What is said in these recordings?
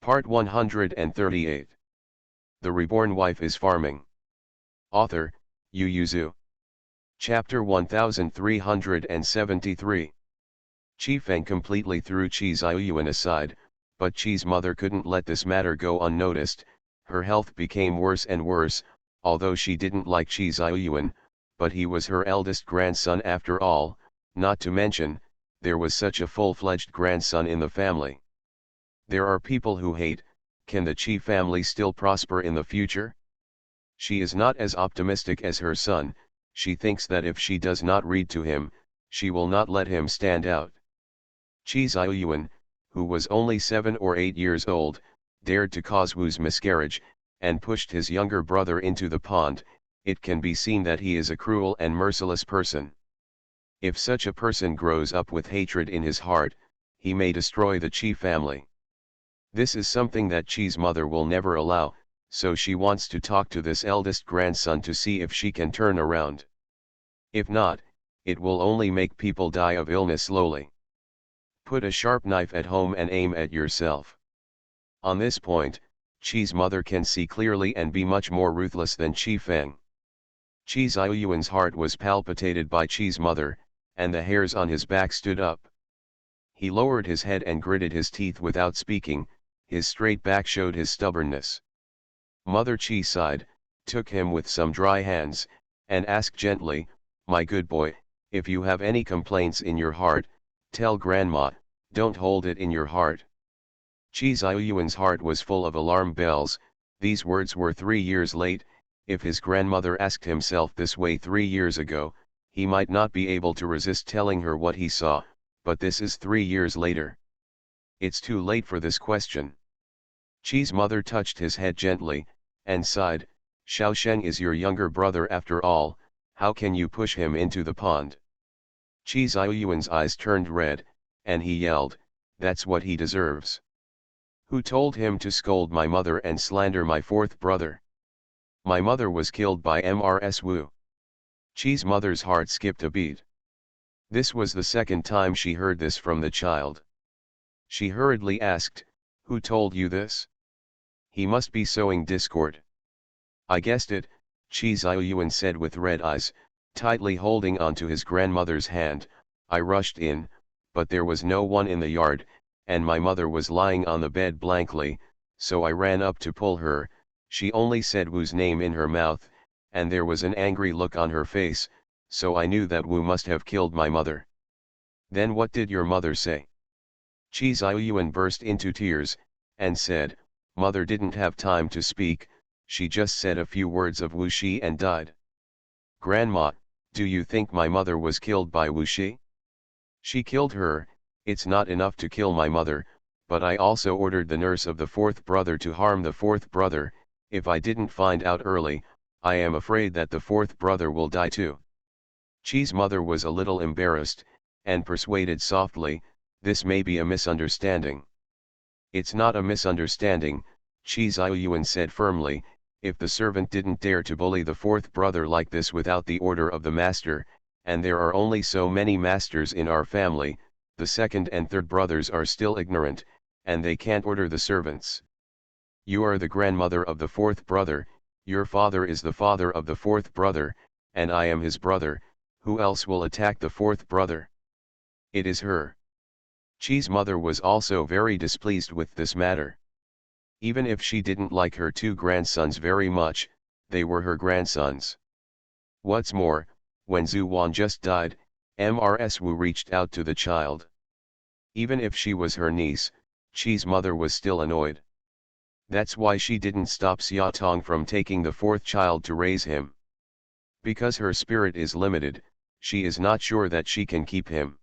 Part 138. The Reborn Wife is Farming. Author, Yu Yuzu. Chapter 1373. Chi Feng completely threw Chi Ziyuan aside, but Chi's mother couldn't let this matter go unnoticed. Her health became worse and worse, although she didn't like Chi Ziyuan, but he was her eldest grandson after all, not to mention, there was such a full-fledged grandson in the family. There are people who hate, can the Chi family still prosper in the future? She is not as optimistic as her son. She thinks that if she does not read to him, she will not let him stand out. Chi Ziyuan, who was only 7 or 8 years old, dared to cause Wu's miscarriage, and pushed his younger brother into the pond. It can be seen that he is a cruel and merciless person. If such a person grows up with hatred in his heart, he may destroy the Chi family. This is something that Chi's mother will never allow, so she wants to talk to this eldest grandson to see if she can turn around. If not, it will only make people die of illness slowly. Put a sharp knife at home and aim at yourself. On this point, Chi's mother can see clearly and be much more ruthless than Chi Feng. Chi Ziyuan's heart was palpitated by Chi's mother, and the hairs on his back stood up. He lowered his head and gritted his teeth without speaking. His straight back showed his stubbornness. Mother Chi sighed, took him with some dry hands, and asked gently, "My good boy, if you have any complaints in your heart, tell grandma, don't hold it in your heart." Chi Ziyuan's heart was full of alarm bells. These words were 3 years late. If his grandmother asked himself this way 3 years ago, he might not be able to resist telling her what he saw, but this is 3 years later. It's too late for this question. Chi's mother touched his head gently, and sighed, "Xiao Sheng is your younger brother after all, how can you push him into the pond?" Chi Ziyuan's eyes turned red, and he yelled, "That's what he deserves. Who told him to scold my mother and slander my fourth brother? My mother was killed by Mrs. Wu." Chi's mother's heart skipped a beat. This was the second time she heard this from the child. She hurriedly asked, "Who told you this? He must be sowing discord." "I guessed it," Chi Ziyuan said with red eyes, tightly holding onto his grandmother's hand. "I rushed in, but there was no one in the yard, and my mother was lying on the bed blankly, so I ran up to pull her. She only said Wu's name in her mouth, and there was an angry look on her face, so I knew that Wu must have killed my mother." "Then what did your mother say?" Chi Ziyuan burst into tears, and said, "Mother didn't have time to speak, she just said a few words of Wu Shi and died." "Grandma, do you think my mother was killed by Wu Shi?" "She killed her. It's not enough to kill my mother, but I also ordered the nurse of the fourth brother to harm the fourth brother. If I didn't find out early, I am afraid that the fourth brother will die too." Chi's mother was a little embarrassed, and persuaded softly, "This may be a misunderstanding." "It's not a misunderstanding," Chi Ziyuan said firmly. "If the servant didn't dare to bully the fourth brother like this without the order of the master, and there are only so many masters in our family, the second and third brothers are still ignorant, and they can't order the servants. You are the grandmother of the fourth brother, your father is the father of the fourth brother, and I am his brother. Who else will attack the fourth brother? It is her." Chi's mother was also very displeased with this matter. Even if she didn't like her 2 grandsons very much, they were her grandsons. What's more, when Zhu Wan just died, Mrs. Wu reached out to the child. Even if she was her niece, Chi's mother was still annoyed. That's why she didn't stop Xia Tong from taking the fourth child to raise him. Because her spirit is limited, she is not sure that she can keep him.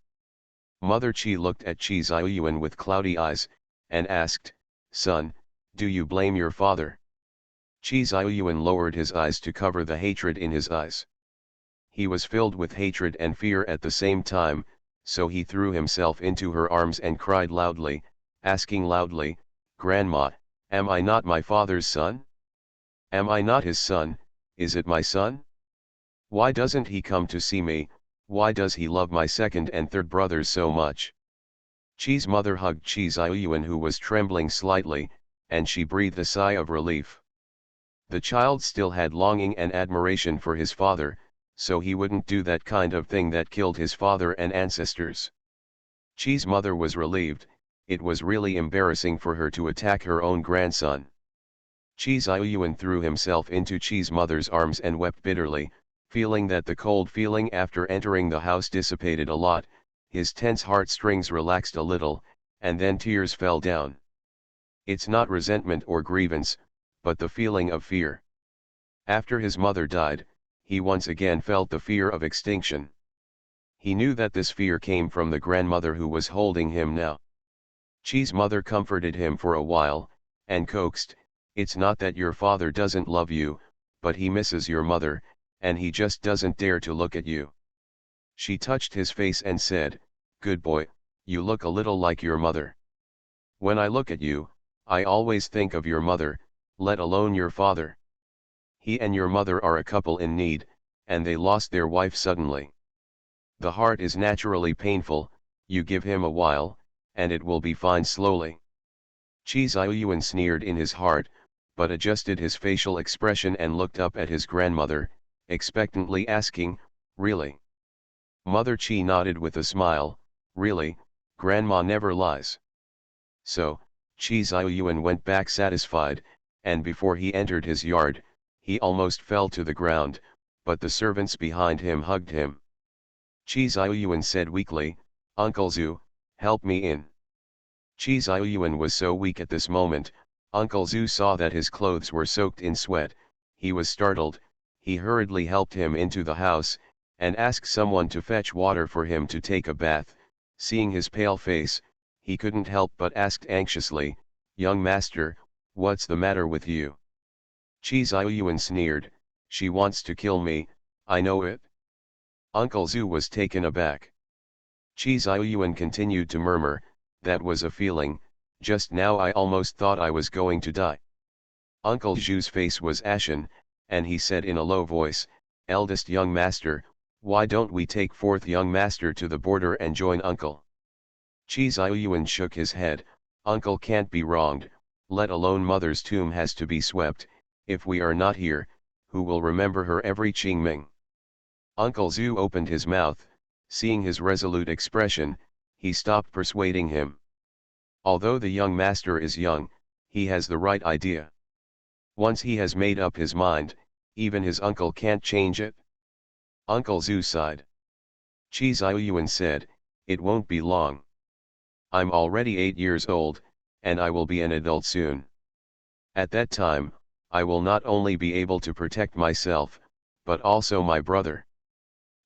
Mother Chi looked at Chi Ziyuan with cloudy eyes, and asked, "Son, do you blame your father?" Chi Ziyuan lowered his eyes to cover the hatred in his eyes. He was filled with hatred and fear at the same time, so he threw himself into her arms and cried loudly, asking loudly, "Grandma, am I not my father's son? Am I not his son? Is it my son? Why doesn't he come to see me? Why does he love my second and third brothers so much?" Chi's mother hugged Chi Ziyuan, who was trembling slightly, and she breathed a sigh of relief. The child still had longing and admiration for his father, so he wouldn't do that kind of thing that killed his father and ancestors. Chi's mother was relieved. It was really embarrassing for her to attack her own grandson. Chi Xiuyuan threw himself into Chi's mother's arms and wept bitterly, feeling that the cold feeling after entering the house dissipated a lot. His tense heartstrings relaxed a little, and then tears fell down. It's not resentment or grievance, but the feeling of fear. After his mother died, he once again felt the fear of extinction. He knew that this fear came from the grandmother who was holding him now. Chi's mother comforted him for a while, and coaxed, "It's not that your father doesn't love you, but he misses your mother, and he just doesn't dare to look at you." She touched his face and said, "Good boy, you look a little like your mother. When I look at you, I always think of your mother, let alone your father. He and your mother are a couple in need, and they lost their wife suddenly. The heart is naturally painful, you give him a while, and it will be fine slowly." Chi Xiuyuan sneered in his heart, but adjusted his facial expression and looked up at his grandmother, expectantly asking, "Really?" Mother Chi nodded with a smile, "Really, Grandma never lies." So, Chi Xiuyuan went back satisfied, and before he entered his yard, he almost fell to the ground, but the servants behind him hugged him. Chi Xiuyuan said weakly, "Uncle Zhu, help me in." Chi Xiuyuan was so weak at this moment. Uncle Zhu saw that his clothes were soaked in sweat. He was startled. He hurriedly helped him into the house, and asked someone to fetch water for him to take a bath. Seeing his pale face, he couldn't help but asked anxiously, "Young master, what's the matter with you?" Chi Xiuyuan sneered, "She wants to kill me, I know it." Uncle Zhu was taken aback. Chi Xiuyuan continued to murmur, "That was a feeling, just now I almost thought I was going to die." Uncle Zhu's face was ashen, and he said in a low voice, "Eldest young master, why don't we take fourth young master to the border and join uncle?" Chi Xiuyuan shook his head, "Uncle can't be wronged, let alone mother's tomb has to be swept. If we are not here, who will remember her every Qingming?" Uncle Zhu opened his mouth. Seeing his resolute expression, he stopped persuading him. Although the young master is young, he has the right idea. Once he has made up his mind, even his uncle can't change it. Uncle Zhu sighed. Chi Xiuyuan said, "It won't be long. I'm already 8 years old, and I will be an adult soon. At that time, I will not only be able to protect myself, but also my brother."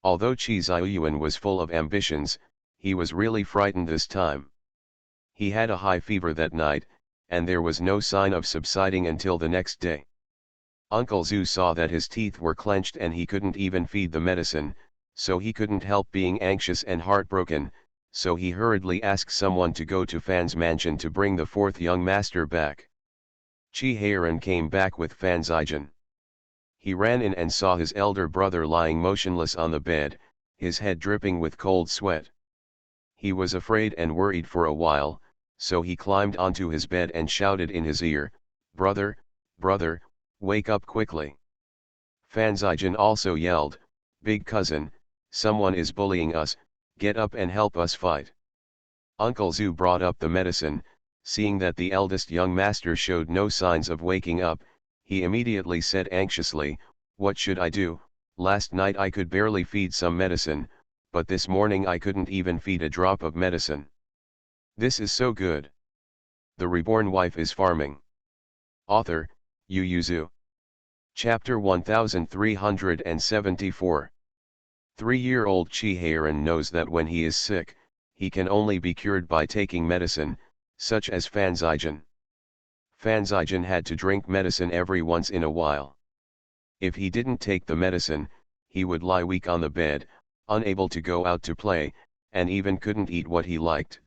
Although Chi Xiuyuan was full of ambitions, he was really frightened this time. He had a high fever that night, and there was no sign of subsiding until the next day. Uncle Zhu saw that his teeth were clenched and he couldn't even feed the medicine, so he couldn't help being anxious and heartbroken, so he hurriedly asked someone to go to Fan's mansion to bring the fourth young master back. Chi Heiran came back with Fan Zijian. He ran in and saw his elder brother lying motionless on the bed, his head dripping with cold sweat. He was afraid and worried for a while, so he climbed onto his bed and shouted in his ear, "Brother, brother, wake up quickly." Fan Zijian also yelled, "Big cousin, someone is bullying us, get up and help us fight." Uncle Zhu brought up the medicine. Seeing that the eldest young master showed no signs of waking up, he immediately said anxiously, "What should I do? Last night I could barely feed some medicine, but this morning I couldn't even feed a drop of medicine. This is so good. The reborn wife is farming." Author, Yu Yuzu. Chapter 1374. 3-year-old Chi Heiran knows that when he is sick, he can only be cured by taking medicine, such as Fan Zijian. Fan Zijian had to drink medicine every once in a while. If he didn't take the medicine, he would lie weak on the bed, unable to go out to play, and even couldn't eat what he liked.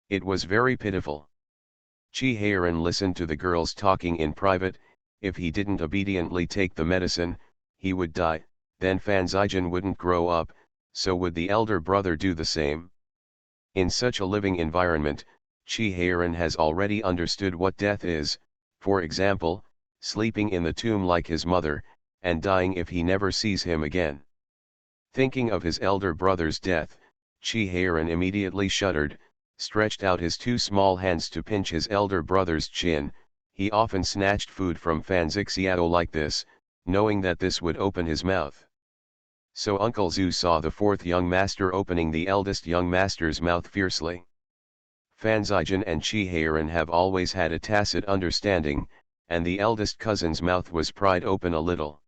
It was very pitiful. Chi Heiran listened to the girls talking in private. If he didn't obediently take the medicine, he would die, then Fan Zijian wouldn't grow up, so would the elder brother do the same. In such a living environment, Chi Heiran has already understood what death is. For example, sleeping in the tomb like his mother, and dying if he never sees him again. Thinking of his elder brother's death, Chi-Heiran immediately shuddered, stretched out his two small hands to pinch his elder brother's chin. He often snatched food from Fan Xixiao like this, knowing that this would open his mouth. So Uncle Zhu saw the fourth young master opening the eldest young master's mouth fiercely. Fan Zijian and Chi-Heiran have always had a tacit understanding, and the eldest cousin's mouth was pried open a little.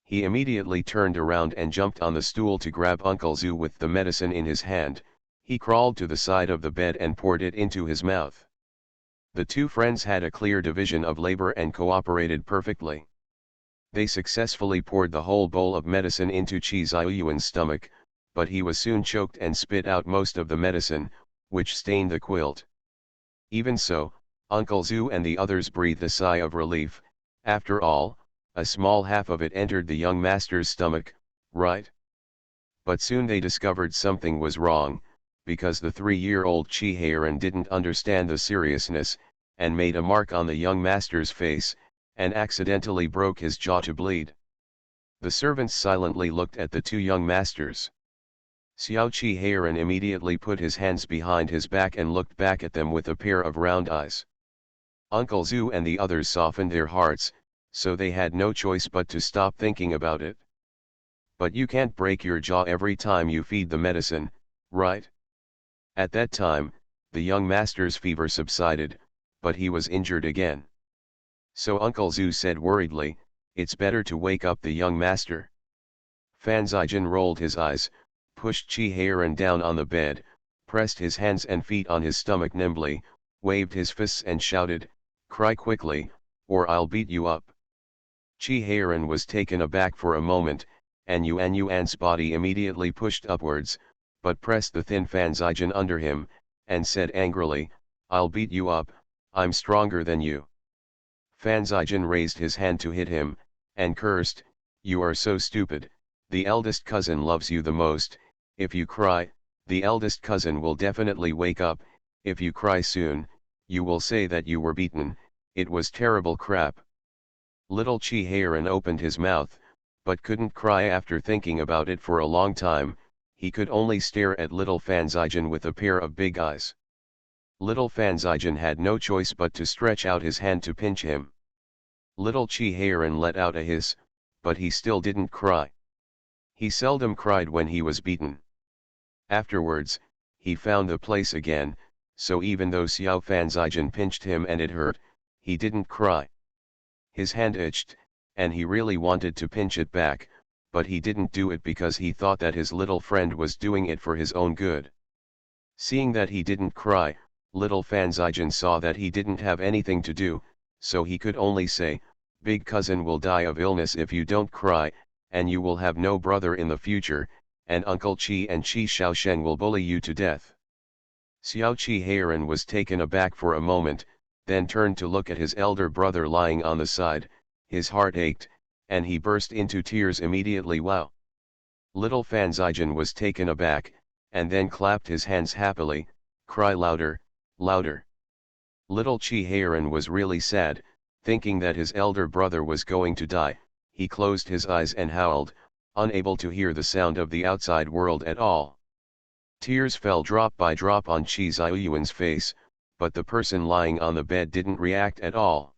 He immediately turned around and jumped on the stool to grab Uncle Zhu with the medicine in his hand. He crawled to the side of the bed and poured it into his mouth. The two friends had a clear division of labor and cooperated perfectly. They successfully poured the whole bowl of medicine into Chi Ziyuan's stomach, but he was soon choked and spit out most of the medicine, which stained the quilt. Even so, Uncle Zhu and the others breathed a sigh of relief. After all, a small half of it entered the young master's stomach, right? But soon they discovered something was wrong, because the 3-year-old Chi-Heiran didn't understand the seriousness, and made a mark on the young master's face, and accidentally broke his jaw to bleed. The servants silently looked at the two young masters. Xiao Chi-Heiran immediately put his hands behind his back and looked back at them with a pair of round eyes. Uncle Zhu and the others softened their hearts, so they had no choice but to stop thinking about it. But you can't break your jaw every time you feed the medicine, right? At that time, the young master's fever subsided, but he was injured again. So Uncle Zhu said worriedly, "It's better to wake up the young master." Fan Zijian rolled his eyes, pushed Chi-Heiran down on the bed, pressed his hands and feet on his stomach nimbly, waved his fists and shouted, "Cry quickly, or I'll beat you up." Chi-Heiran was taken aback for a moment, and Yuan's body immediately pushed upwards, but pressed the thin Fan Zijian under him, and said angrily, "I'll beat you up, I'm stronger than you." Fan Zijian raised his hand to hit him, and cursed, "You are so stupid, the eldest cousin loves you the most. If you cry, the eldest cousin will definitely wake up. If you cry soon, you will say that you were beaten. It was terrible crap." Little Chi-Heiran opened his mouth, but couldn't cry after thinking about it for a long time. He could only stare at little Fan Zijian with a pair of big eyes. Little Fan Zijian had no choice but to stretch out his hand to pinch him. Little Chi-Heiran let out a hiss, but he still didn't cry. He seldom cried when he was beaten. Afterwards, he found the place again, so even though Xiao Fan Zijian pinched him and it hurt, he didn't cry. His hand itched, and he really wanted to pinch it back, but he didn't do it because he thought that his little friend was doing it for his own good. Seeing that he didn't cry, little Fan Zijian saw that he didn't have anything to do, so he could only say, "Big cousin will die of illness if you don't cry, and you will have no brother in the future, and Uncle Chi and Chi Shaosheng will bully you to death." Xiao Chi-Heiran was taken aback for a moment, then turned to look at his elder brother lying on the side. His heart ached, and he burst into tears immediately. Wow! Little Fan Zijian was taken aback, and then clapped his hands happily, "Cry louder, louder." Little Chi-Heiran was really sad, thinking that his elder brother was going to die. He closed his eyes and howled, unable to hear the sound of the outside world at all. Tears fell drop by drop on Chi Ziyuan's face, but the person lying on the bed didn't react at all.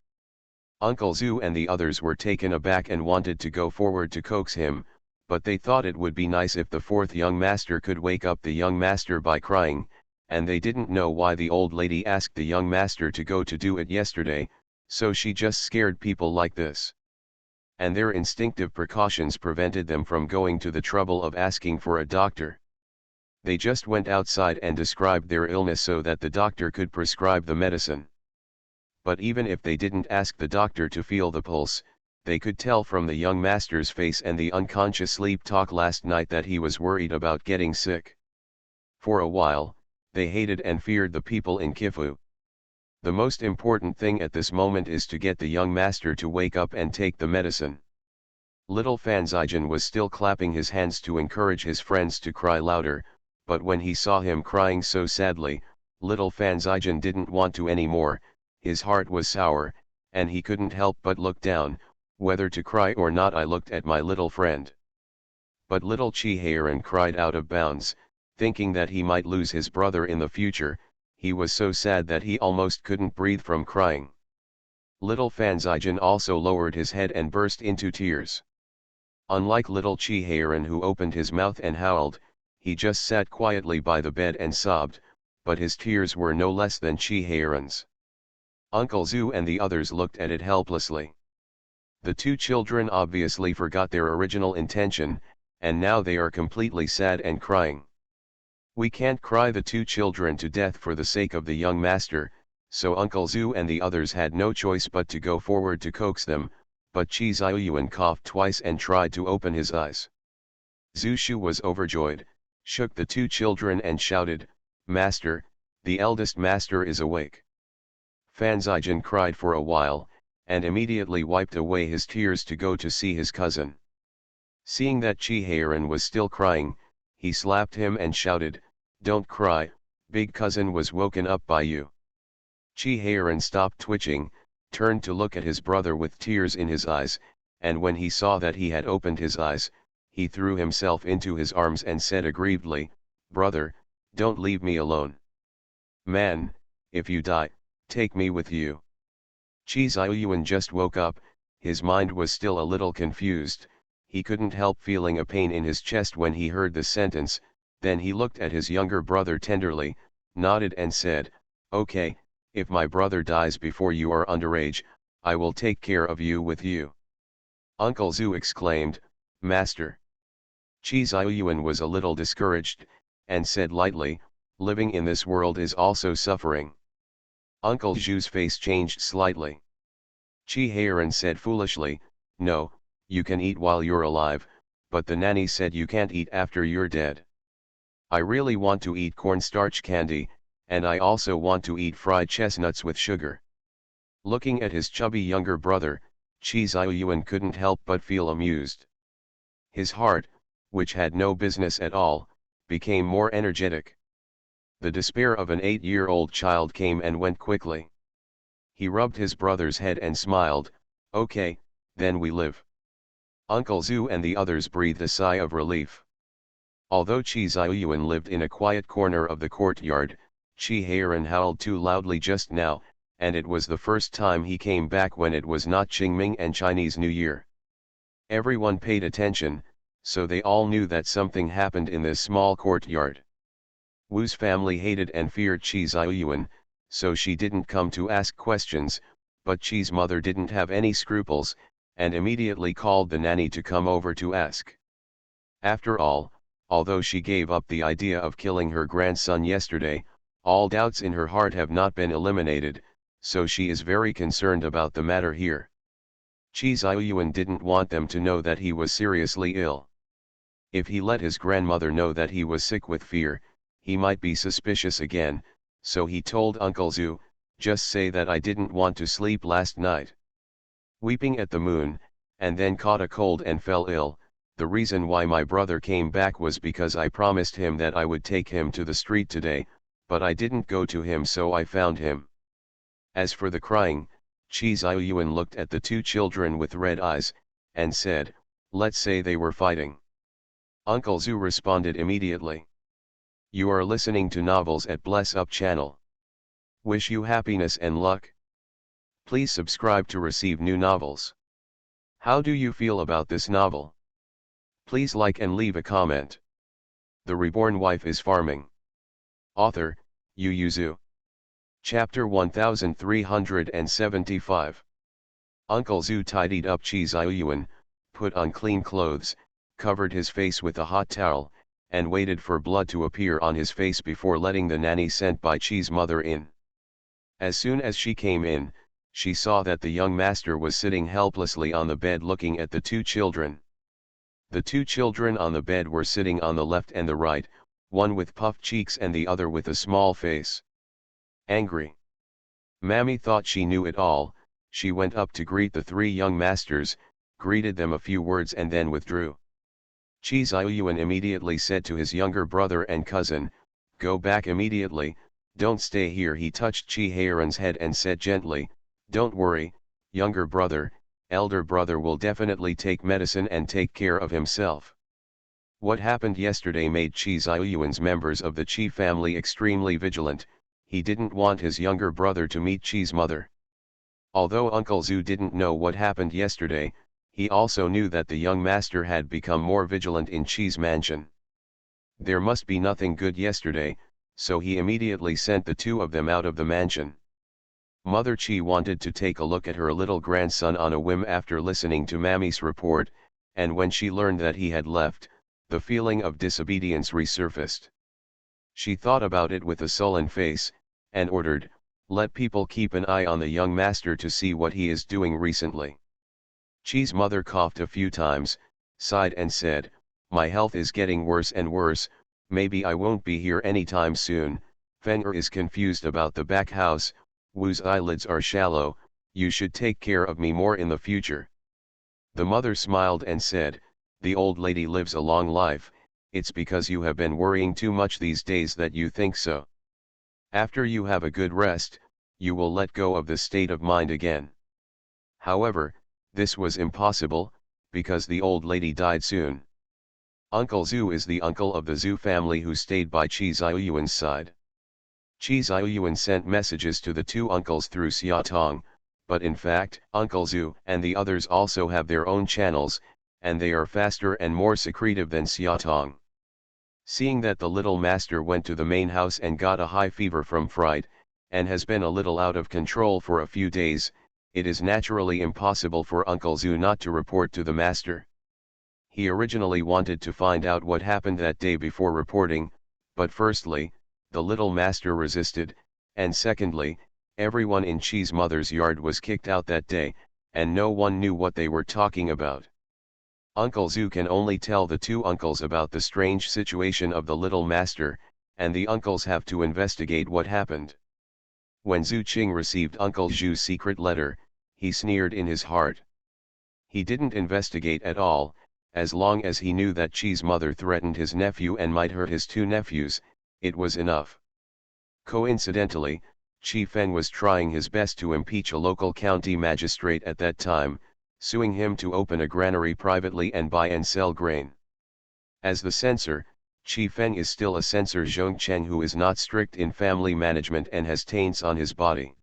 Uncle Zhu and the others were taken aback and wanted to go forward to coax him, but they thought it would be nice if the fourth young master could wake up the young master by crying, and they didn't know why the old lady asked the young master to go to do it yesterday, so she just scared people like this. And their instinctive precautions prevented them from going to the trouble of asking for a doctor. They just went outside and described their illness so that the doctor could prescribe the medicine. But even if they didn't ask the doctor to feel the pulse, they could tell from the young master's face and the unconscious sleep talk last night that he was worried about getting sick. For a while, they hated and feared the people in Kifu. The most important thing at this moment is to get the young master to wake up and take the medicine. Little Fan Zijian was still clapping his hands to encourage his friends to cry louder, but when he saw him crying so sadly, little Fan Zijian didn't want to anymore. His heart was sour, and he couldn't help but look down. Whether to cry or not, I looked at my little friend. But little Chihayron cried out of bounds, thinking that he might lose his brother in the future. He was so sad that he almost couldn't breathe from crying. Little Fanzijin also lowered his head and burst into tears. Unlike little Chihayron, who opened his mouth and howled, he just sat quietly by the bed and sobbed, but his tears were no less than Chihayron's. Uncle Zhu and the others looked at it helplessly. The two children obviously forgot their original intention, and now they are completely sad and crying. We can't cry the two children to death for the sake of the young master, so Uncle Zhu and the others had no choice but to go forward to coax them, but Chi Xiaoyuan coughed twice and tried to open his eyes. Zhu Shu was overjoyed, shook the two children and shouted, "Master, the eldest master is awake." Fan Zijin cried for a while, and immediately wiped away his tears to go to see his cousin. Seeing that Chihayron was still crying, he slapped him and shouted, "Don't cry, big cousin was woken up by you." Chihayron stopped twitching, turned to look at his brother with tears in his eyes, and when he saw that he had opened his eyes, he threw himself into his arms and said aggrievedly, "Brother, don't leave me alone. Man, if you die, take me with you." Chi Xiaoyuan just woke up, his mind was still a little confused. He couldn't help feeling a pain in his chest when he heard the sentence. Then he looked at his younger brother tenderly, nodded and said, "Okay, if my brother dies before you are underage, I will take care of you with you." Uncle Zhu exclaimed, "Master." Chi Xiaoyuan was a little discouraged, and said lightly, "Living in this world is also suffering." Uncle Zhu's face changed slightly. Chihayron said foolishly, "No, you can eat while you're alive, but the nanny said you can't eat after you're dead. I really want to eat cornstarch candy, and I also want to eat fried chestnuts with sugar." Looking at his chubby younger brother, Chi Xiaoyuan couldn't help but feel amused. His heart, which had no business at all, became more energetic. The despair of an 8-year-old child came and went quickly. He rubbed his brother's head and smiled, "Okay, then we live." Uncle Zhu and the others breathed a sigh of relief. Although Chi Xiaoyuan lived in a quiet corner of the courtyard, Chihayron howled too loudly just now, and it was the first time he came back when it was not Qingming and Chinese New Year. Everyone paid attention, so they all knew that something happened in this small courtyard. Wu's family hated and feared Chi Xiaoyuan, so she didn't come to ask questions, but Chi's mother didn't have any scruples, and immediately called the nanny to come over to ask. After all, although she gave up the idea of killing her grandson yesterday, all doubts in her heart have not been eliminated, so she is very concerned about the matter here. Chi Xiaoyuan didn't want them to know that he was seriously ill. If he let his grandmother know that he was sick with fear, he might be suspicious again, so he told Uncle Zhu, "Just say that I didn't want to sleep last night. Weeping at the moon, and then caught a cold and fell ill. The reason why my brother came back was because I promised him that I would take him to the street today, but I didn't go to him, so I found him." As for the crying, Chi Xiaoyuan looked at the two children with red eyes, and said, "Let's say they were fighting." Uncle Zhu responded immediately, "You are listening to novels at Bless Up channel. Wish you happiness and luck. Please subscribe to receive new novels. How do you feel about this novel? Please like and leave a comment. The Reborn Wife is Farming. Author, Yu Yuzu. Chapter 1375. Uncle Zhu tidied up Chi Xiaoyuan, put on clean clothes, covered his face with a hot towel, and waited for blood to appear on his face before letting the nanny sent by Chi's mother in. As soon as she came in, she saw that the young master was sitting helplessly on the bed looking at the two children. The two children on the bed were sitting on the left and the right, one with puffed cheeks and the other with a small face. Angry. Mammy thought she knew it all. She went up to greet the three young masters, greeted them a few words and then withdrew. Chi Xiaoyuan immediately said to his younger brother and cousin, "Go back immediately, don't stay here." He touched Chihayron's head and said gently, "Don't worry, younger brother, elder brother will definitely take medicine and take care of himself. What happened yesterday made Chi Ziyuan's members of the Chi family extremely vigilant. He didn't want his younger brother to meet Chi's mother. Although Uncle Zhu didn't know what happened yesterday, he also knew that the young master had become more vigilant in Chi's mansion. There must be nothing good yesterday, so he immediately sent the two of them out of the mansion. Mother Chi wanted to take a look at her little grandson on a whim after listening to Mammy's report, and when she learned that he had left, the feeling of disobedience resurfaced. She thought about it with a sullen face, and ordered, "Let people keep an eye on the young master to see what he is doing recently." Chi's mother coughed a few times, sighed and said, "My health is getting worse and worse, maybe I won't be here anytime soon. Fenger is confused about the back house, Wu's eyelids are shallow, you should take care of me more in the future." The mother smiled and said, "The old lady lives a long life, it's because you have been worrying too much these days that you think so. After you have a good rest, you will let go of this state of mind again." However, this was impossible, because the old lady died soon. Uncle Zhu is the uncle of the Zhu family who stayed by Chi Ziyuan's side. Chi Ziyuan sent messages to the two uncles through Xiaotong, but in fact, Uncle Zhu and the others also have their own channels, and they are faster and more secretive than Xiaotong. Seeing that the little master went to the main house and got a high fever from fright, and has been a little out of control for a few days, it is naturally impossible for Uncle Zhu not to report to the master. He originally wanted to find out what happened that day before reporting, but firstly, the little master resisted, and secondly, everyone in Chi's mother's yard was kicked out that day, and no one knew what they were talking about. Uncle Zhu can only tell the two uncles about the strange situation of the little master, and the uncles have to investigate what happened. When Zhu Qing received Uncle Zhu's secret letter, he sneered in his heart. He didn't investigate at all, as long as he knew that Chi's mother threatened his nephew and might hurt his two nephews, it was enough. Coincidentally, Chi Feng was trying his best to impeach a local county magistrate at that time, suing him to open a granary privately and buy and sell grain. As the censor, Chi Feng is still a censor Zhongcheng who is not strict in family management and has taints on his body.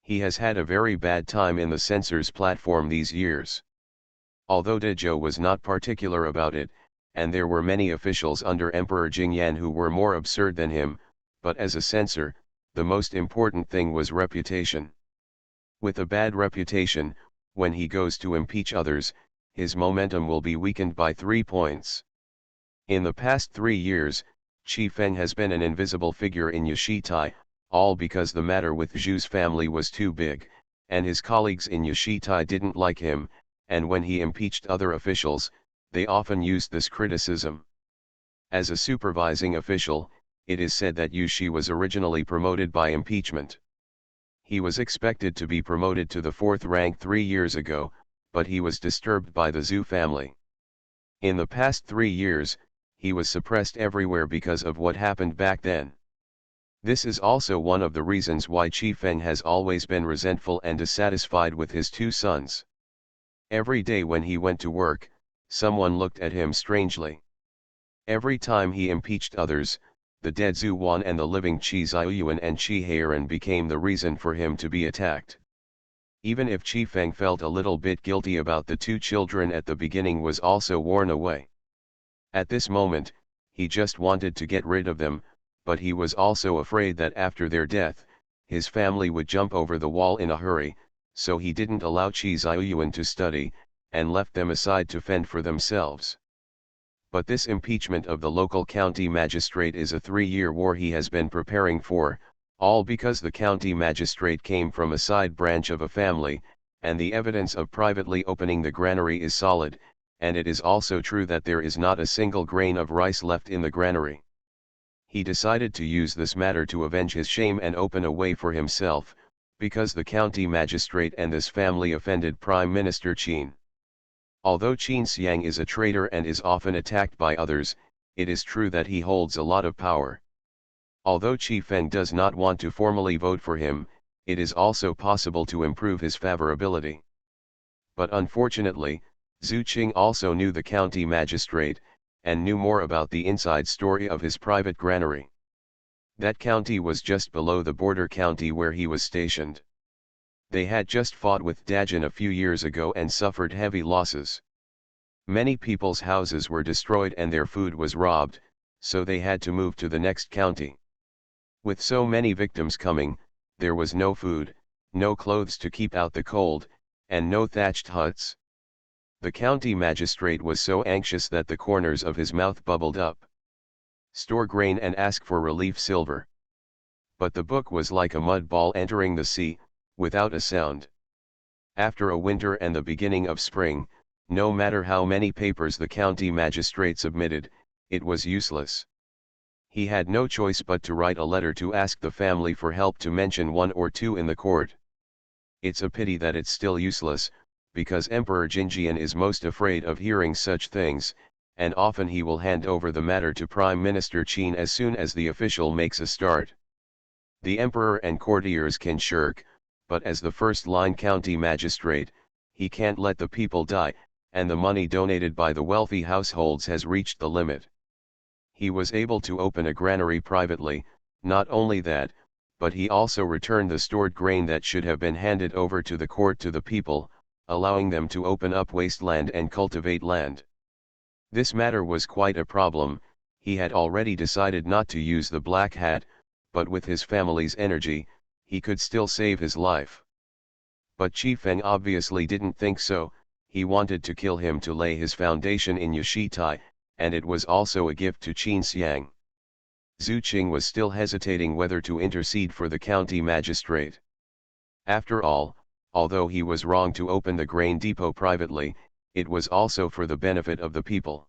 He has had a very bad time in the censor's platform these years. Although Dezhou was not particular about it, and there were many officials under Emperor Jingyan who were more absurd than him, but as a censor, the most important thing was reputation. With a bad reputation, when he goes to impeach others, his momentum will be weakened by 3 points. In the past 3 years, Chi Feng has been an invisible figure in Yashitai, all because the matter with Zhu's family was too big, and his colleagues in Yashitai didn't like him, and when he impeached other officials, they often used this criticism. As a supervising official, it is said that Yu Shi was originally promoted by impeachment. He was expected to be promoted to the 4th rank 3 years ago, but he was disturbed by the Zhu family. In the past 3 years, he was suppressed everywhere because of what happened back then. This is also one of the reasons why Chi Feng has always been resentful and dissatisfied with his two sons. Every day when he went to work, someone looked at him strangely. Every time he impeached others, the dead Zhu Wan and the living Chi Ziyuan and Chi Heiran became the reason for him to be attacked. Even if Chi Feng felt a little bit guilty about the two children at the beginning was also worn away. At this moment, he just wanted to get rid of them, but he was also afraid that after their death, his family would jump over the wall in a hurry, so he didn't allow Chi Ziyuan to study, and left them aside to fend for themselves. But this impeachment of the local county magistrate is a 3-year war he has been preparing for, all because the county magistrate came from a side branch of a family, and the evidence of privately opening the granary is solid, and it is also true that there is not a single grain of rice left in the granary. He decided to use this matter to avenge his shame and open a way for himself, because the county magistrate and this family offended Prime Minister Qin. Although Qin Xiang is a traitor and is often attacked by others, it is true that he holds a lot of power. Although Chi Feng does not want to formally vote for him, it is also possible to improve his favorability. But unfortunately, Zhu Qing also knew the county magistrate, and knew more about the inside story of his private granary. That county was just below the border county where he was stationed. They had just fought with Dajin a few years ago and suffered heavy losses. Many people's houses were destroyed and their food was robbed, so they had to move to the next county. With so many victims coming, there was no food, no clothes to keep out the cold, and no thatched huts. The county magistrate was so anxious that the corners of his mouth bubbled up. Store grain and ask for relief silver. But the book was like a mud ball entering the sea, without a sound. After a winter and the beginning of spring, no matter how many papers the county magistrate submitted, it was useless. He had no choice but to write a letter to ask the family for help to mention one or two in the court. It's a pity that it's still useless, because Emperor Jinjian is most afraid of hearing such things, and often he will hand over the matter to Prime Minister Qin as soon as the official makes a start. The emperor and courtiers can shirk, but as the first-line county magistrate, he can't let the people die, and the money donated by the wealthy households has reached the limit. He was able to open a granary privately. Not only that, but he also returned the stored grain that should have been handed over to the court to the people, allowing them to open up wasteland and cultivate land. This matter was quite a problem. He had already decided not to use the black hat, but with his family's energy, he could still save his life. But Qi Feng obviously didn't think so. He wanted to kill him to lay his foundation in Yashitai, and it was also a gift to Qin Xiang. Zhu Qing was still hesitating whether to intercede for the county magistrate. After all, although he was wrong to open the grain depot privately, it was also for the benefit of the people.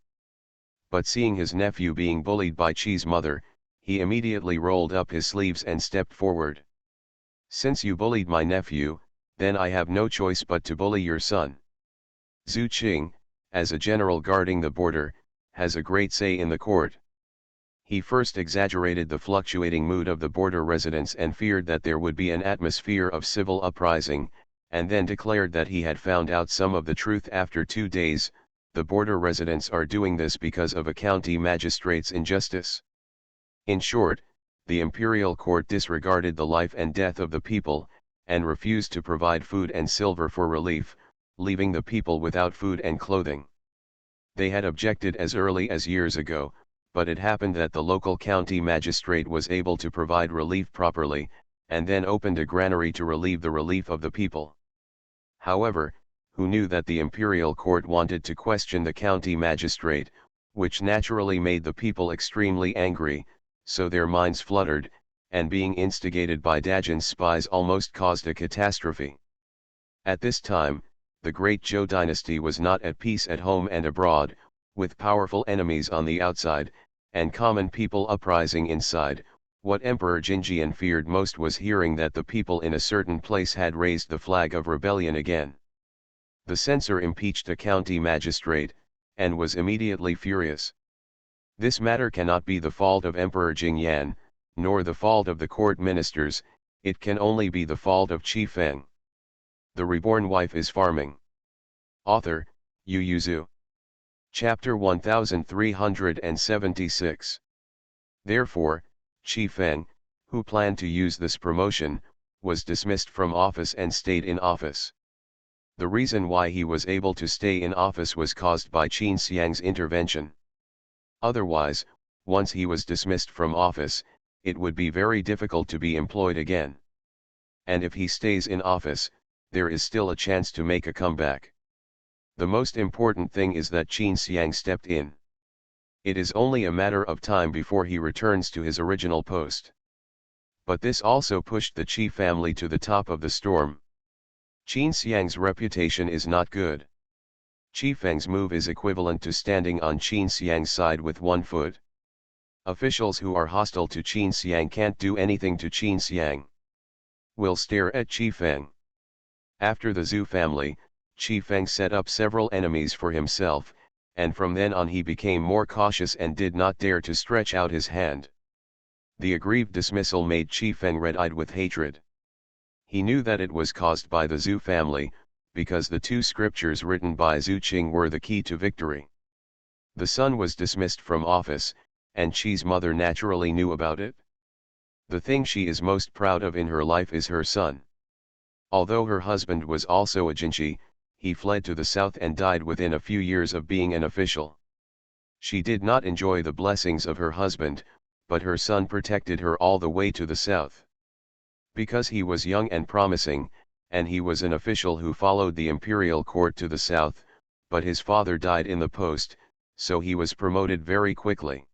But seeing his nephew being bullied by Qi's mother, he immediately rolled up his sleeves and stepped forward. "Since you bullied my nephew, then I have no choice but to bully your son." Zhu Qing, as a general guarding the border, has a great say in the court. He first exaggerated the fluctuating mood of the border residents and feared that there would be an atmosphere of civil uprising, and then declared that he had found out some of the truth after 2 days. The border residents are doing this because of a county magistrate's injustice. In short, the imperial court disregarded the life and death of the people, and refused to provide food and silver for relief, leaving the people without food and clothing. They had objected as early as years ago, but it happened that the local county magistrate was able to provide relief properly, and then opened a granary to relieve the relief of the people. However, who knew that the imperial court wanted to question the county magistrate, which naturally made the people extremely angry, so their minds fluttered, and being instigated by Dajin's spies almost caused a catastrophe. At this time, the great Zhou dynasty was not at peace at home and abroad, with powerful enemies on the outside, and common people uprising inside. What Emperor Jinjian feared most was hearing that the people in a certain place had raised the flag of rebellion again. The censor impeached a county magistrate, and was immediately furious. This matter cannot be the fault of Emperor Jingyan, nor the fault of the court ministers, it can only be the fault of Qi Feng. The Reborn Wife is Farming. Author, Yu Yuzu. Chapter 1376. Therefore, Qi Feng, who planned to use this promotion, was dismissed from office and stayed in office. The reason why he was able to stay in office was caused by Qin Xiang's intervention. Otherwise, once he was dismissed from office, it would be very difficult to be employed again. And if he stays in office, there is still a chance to make a comeback. The most important thing is that Qin Xiang stepped in. It is only a matter of time before he returns to his original post. But this also pushed the Qi family to the top of the storm. Qin Xiang's reputation is not good. Qi Feng's move is equivalent to standing on Qin Xiang's side with one foot. Officials who are hostile to Qin Xiang can't do anything to Qin Xiang. Will stare at Qi Feng. After the Zhu family, Qi Feng set up several enemies for himself, and from then on he became more cautious and did not dare to stretch out his hand. The aggrieved dismissal made Qi Feng red-eyed with hatred. He knew that it was caused by the Zhu family, because the two scriptures written by Zhu Qing were the key to victory. The son was dismissed from office, and Qi's mother naturally knew about it. The thing she is most proud of in her life is her son. Although her husband was also a Jinchi, he fled to the south and died within a few years of being an official. She did not enjoy the blessings of her husband, but her son protected her all the way to the south. Because he was young and promising, and he was an official who followed the imperial court to the south, but his father died in the post, so he was promoted very quickly.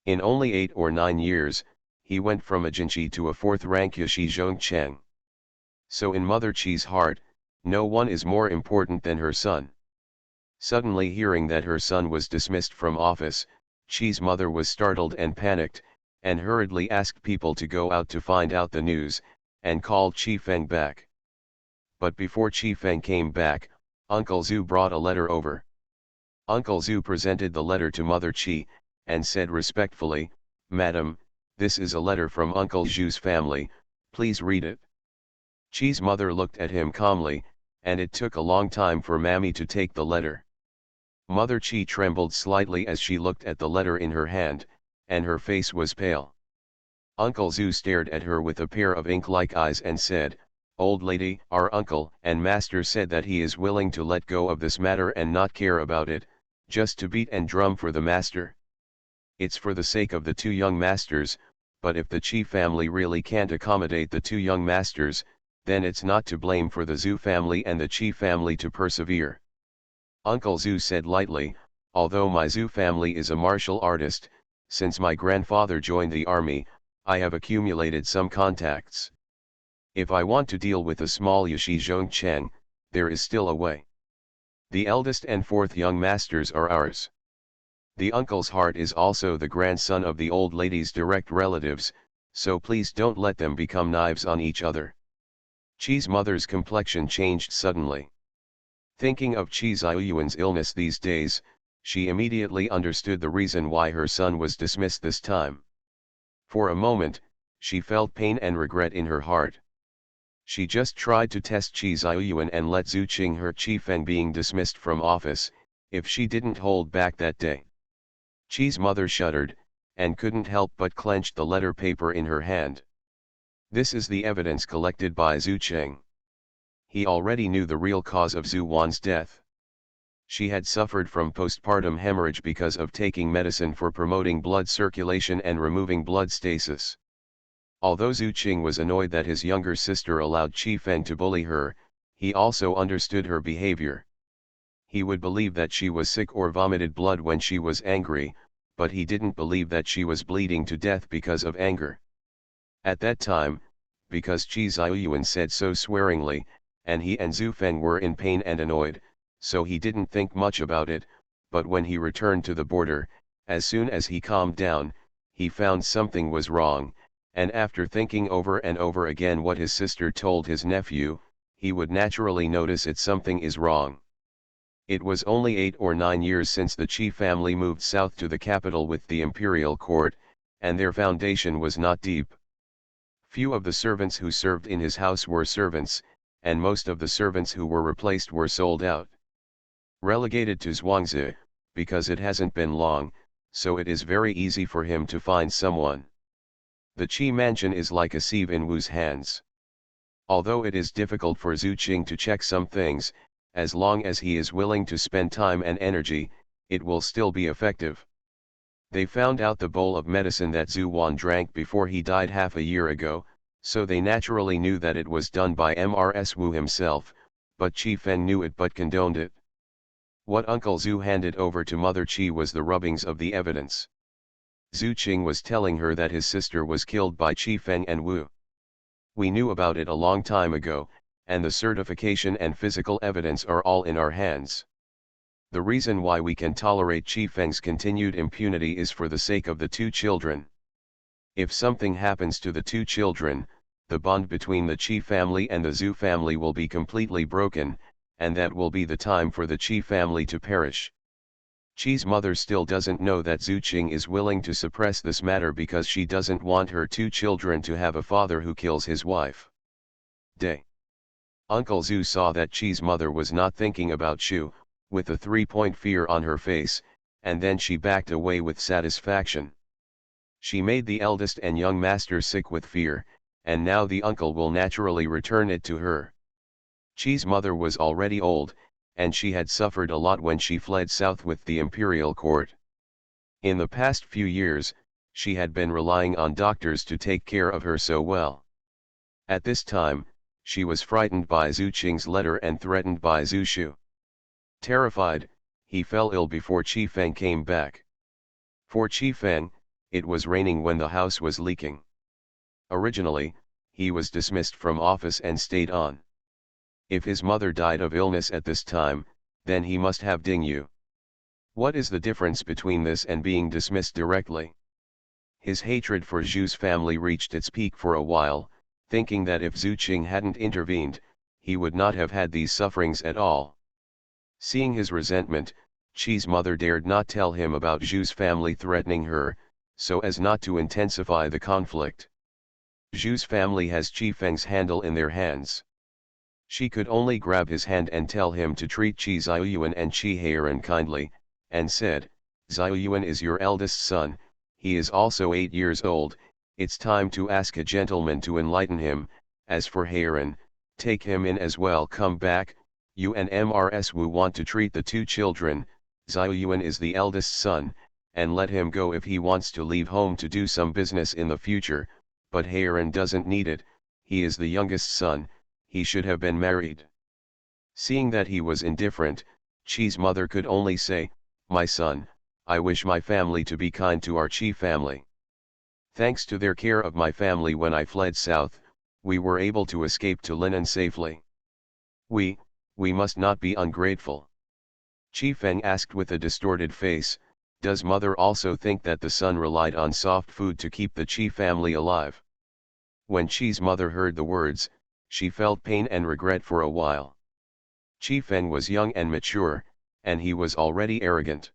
In only 8 or 9 years, he went from a Jinchi to a 4th rank Yashi Zhongcheng. So in Mother Qi's heart, no one is more important than her son. Suddenly hearing that her son was dismissed from office, Qi's mother was startled and panicked, and hurriedly asked people to go out to find out the news, and called Qi Feng back. But before Qi Feng came back, Uncle Zhu brought a letter over. Uncle Zhu presented the letter to Mother Qi, and said respectfully, "Madam, this is a letter from Uncle Zhu's family, please read it." Qi's mother looked at him calmly, and it took a long time for Mammy to take the letter. Mother Qi trembled slightly as she looked at the letter in her hand, and her face was pale. Uncle Zhu stared at her with a pair of ink-like eyes and said, "Old lady, our uncle and master said that he is willing to let go of this matter and not care about it, just to beat and drum for the master. It's for the sake of the two young masters, but if the Qi family really can't accommodate the two young masters, then it's not to blame for the Zhu family and the Qi family to persevere." Uncle Zhu said lightly, "Although my Zhu family is a martial artist, since my grandfather joined the army, I have accumulated some contacts. If I want to deal with the small Yashi Zhongcheng, there is still a way. The eldest and 4th young masters are ours. The uncle's heart is also the grandson of the old lady's direct relatives, so please don't let them become knives on each other." Qi's mother's complexion changed suddenly. Thinking of Qi Ziyuan's illness these days, she immediately understood the reason why her son was dismissed this time. For a moment, she felt pain and regret in her heart. She just tried to test Qi Ziyuan and let Zhu Qing hurt Qi Feng being dismissed from office, if she didn't hold back that day. Qi's mother shuddered, and couldn't help but clenched the letter paper in her hand. This is the evidence collected by Zhu Qing. He already knew the real cause of Zhu Wan's death. She had suffered from postpartum hemorrhage because of taking medicine for promoting blood circulation and removing blood stasis. Although Zhu Qing was annoyed that his younger sister allowed Qi Feng to bully her, he also understood her behavior. He would believe that she was sick or vomited blood when she was angry, but he didn't believe that she was bleeding to death because of anger. At that time, because Qi Ziyuan said so swearingly, and he and Zhu Feng were in pain and annoyed, so he didn't think much about it, but when he returned to the border, as soon as he calmed down, he found something was wrong, and after thinking over and over again what his sister told his nephew, he would naturally notice something is wrong. It was only 8 or 9 years since the Qi family moved south to the capital with the imperial court, and their foundation was not deep. Few of the servants who served in his house were servants, and most of the servants who were replaced were sold out. Relegated to Zhuangzi, because it hasn't been long, so it is very easy for him to find someone. The Qi mansion is like a sieve in Wu's hands. Although it is difficult for Zhu Qing to check some things, as long as he is willing to spend time and energy, it will still be effective. They found out the bowl of medicine that Zhu Wan drank before he died half a year ago, so they naturally knew that it was done by Mrs. Wu himself, but Qi Feng knew it but condoned it. What Uncle Zhu handed over to Mother Qi was the rubbings of the evidence. Zhu Qing was telling her that his sister was killed by Qi Feng and Wu. We knew about it a long time ago, and the certification and physical evidence are all in our hands. The reason why we can tolerate Qi Feng's continued impunity is for the sake of the two children. If something happens to the two children, the bond between the Qi family and the Zhu family will be completely broken, and that will be the time for the Qi family to perish. Qi's mother still doesn't know that Zhu Qing is willing to suppress this matter because she doesn't want her two children to have a father who kills his wife. Day. Uncle Zhu saw that Chi's mother was not thinking about Shu, with a 3-point fear on her face, and then she backed away with satisfaction. She made the eldest and young master sick with fear, and now the uncle will naturally return it to her. Chi's mother was already old, and she had suffered a lot when she fled south with the imperial court. In the past few years, she had been relying on doctors to take care of her so well. At this time, she was frightened by Zhu Qing's letter and threatened by Zhu Shu. Terrified, he fell ill before Qi Feng came back. For Qi Feng, it was raining when the house was leaking. Originally, he was dismissed from office and stayed on. If his mother died of illness at this time, then he must have Dingyu. What is the difference between this and being dismissed directly? His hatred for Zhu's family reached its peak for a while, thinking that if Zhu Qing hadn't intervened, he would not have had these sufferings at all. Seeing his resentment, Qi's mother dared not tell him about Zhu's family threatening her, so as not to intensify the conflict. Zhu's family has Qi Feng's handle in their hands. She could only grab his hand and tell him to treat Qi Ziyuan and Qi Heiran kindly, and said, "Ziyuan is your eldest son, he is also 8 years old, it's time to ask a gentleman to enlighten him, as for Heiran, take him in as well, come back, you and Mrs. Wu want to treat the 2 children, Ziyuan is the eldest son, and let him go if he wants to leave home to do some business in the future, but Heiran doesn't need it, he is the youngest son, he should have been married." Seeing that he was indifferent, Qi's mother could only say, "My son, I wish my family to be kind to our Qi family. Thanks to their care of my family when I fled south, we were able to escape to Linan safely. We must not be ungrateful." Qi Feng asked with a distorted face, "Does mother also think that the son relied on soft food to keep the Qi family alive?" When Qi's mother heard the words, she felt pain and regret for a while. Qi Feng was young and mature, and he was already arrogant.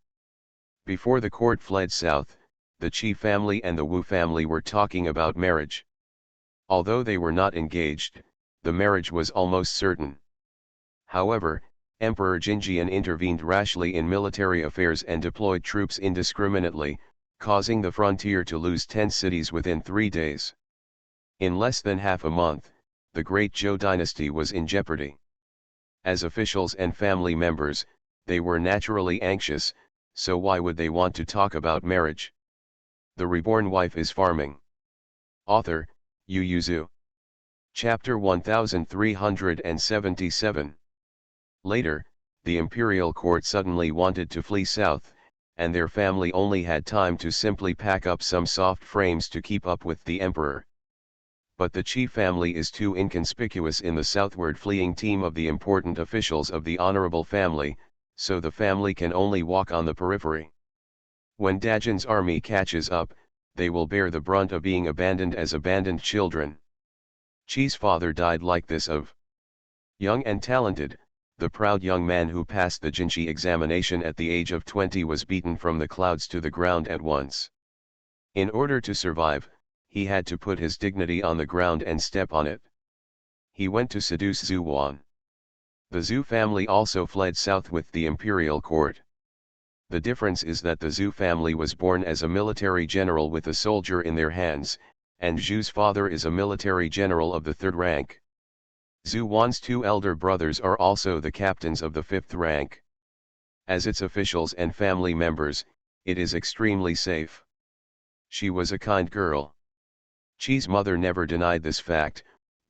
Before the court fled south, the Qi family and the Wu family were talking about marriage. Although they were not engaged, the marriage was almost certain. However, Emperor Jinjian intervened rashly in military affairs and deployed troops indiscriminately, causing the frontier to lose 10 cities within 3 days. In less than half a month, the great Zhou dynasty was in jeopardy. As officials and family members, they were naturally anxious, so why would they want to talk about marriage? The reborn wife is farming. Author, Yu Yuzu. Chapter 1377. Later, the imperial court suddenly wanted to flee south, and their family only had time to simply pack up some soft frames to keep up with the emperor. But the Qi family is too inconspicuous in the southward fleeing team of the important officials of the honorable family, so the family can only walk on the periphery. When Dajin's army catches up, they will bear the brunt of being abandoned as abandoned children. Qi's father died like this of young and talented. The proud young man who passed the Jinshi examination at the age of 20 was beaten from the clouds to the ground at once. In order to survive, he had to put his dignity on the ground and step on it. He went to seduce Zhu Wan. The Zhu family also fled south with the imperial court. The difference is that the Zhu family was born as a military general with a soldier in their hands, and Zhu's father is a military general of the 3rd rank. Zhu Wan's 2 elder brothers are also the captains of the 5th rank. As its officials and family members, it is extremely safe. She was a kind girl. Qi's mother never denied this fact,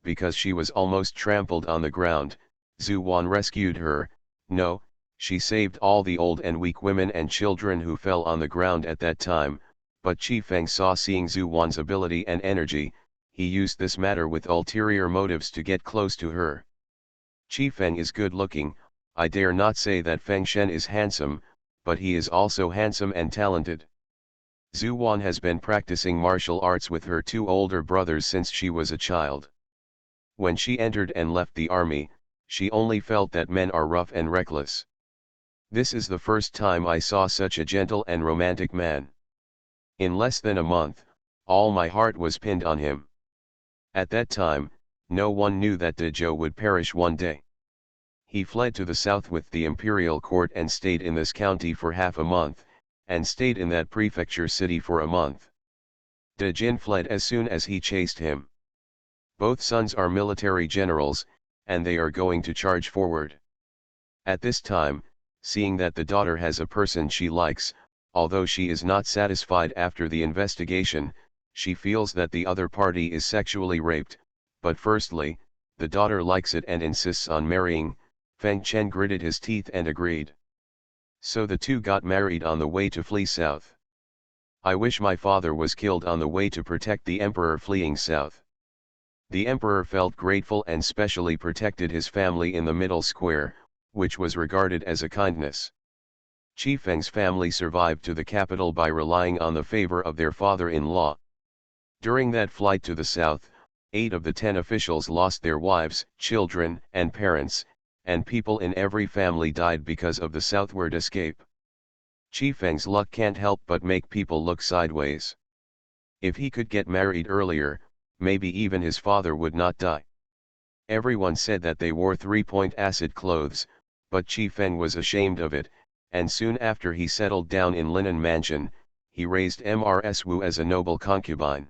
because she was almost trampled on the ground. Zhu Wan rescued her. No, she saved all the old and weak women and children who fell on the ground at that time, but Qi Feng saw, seeing Zhu Wan's ability and energy, he used this matter with ulterior motives to get close to her. Qi Feng is good looking. I dare not say that Feng Shen is handsome, but he is also handsome and talented. Zhu Wan has been practicing martial arts with her 2 older brothers since she was a child. When she entered and left the army, she only felt that men are rough and reckless. This is the first time I saw such a gentle and romantic man. In less than a month, all my heart was pinned on him. At that time, no one knew that Dezhou would perish one day. He fled to the south with the imperial court and stayed in this county for half a month, and stayed in that prefecture city for a month. Dejin fled as soon as he chased him. Both sons are military generals, and they are going to charge forward. At this time, seeing that the daughter has a person she likes, although she is not satisfied after the investigation, she feels that the other party is sexually raped, but firstly, the daughter likes it and insists on marrying. Feng Chen gritted his teeth and agreed. So the two got married on the way to flee south. I wish my father was killed on the way to protect the emperor fleeing south. The emperor felt grateful and specially protected his family in the middle square, which was regarded as a kindness. Qi Feng's family survived to the capital by relying on the favor of their father-in-law. During that flight to the south, 8 of the 10 officials lost their wives, children, and parents, and people in every family died because of the southward escape. Qi Feng's luck can't help but make people look sideways. If he could get married earlier, maybe even his father would not die. Everyone said that they wore 3-point acid clothes, but Qi Feng was ashamed of it, and soon after he settled down in Linen Mansion, he raised Mrs. Wu as a noble concubine.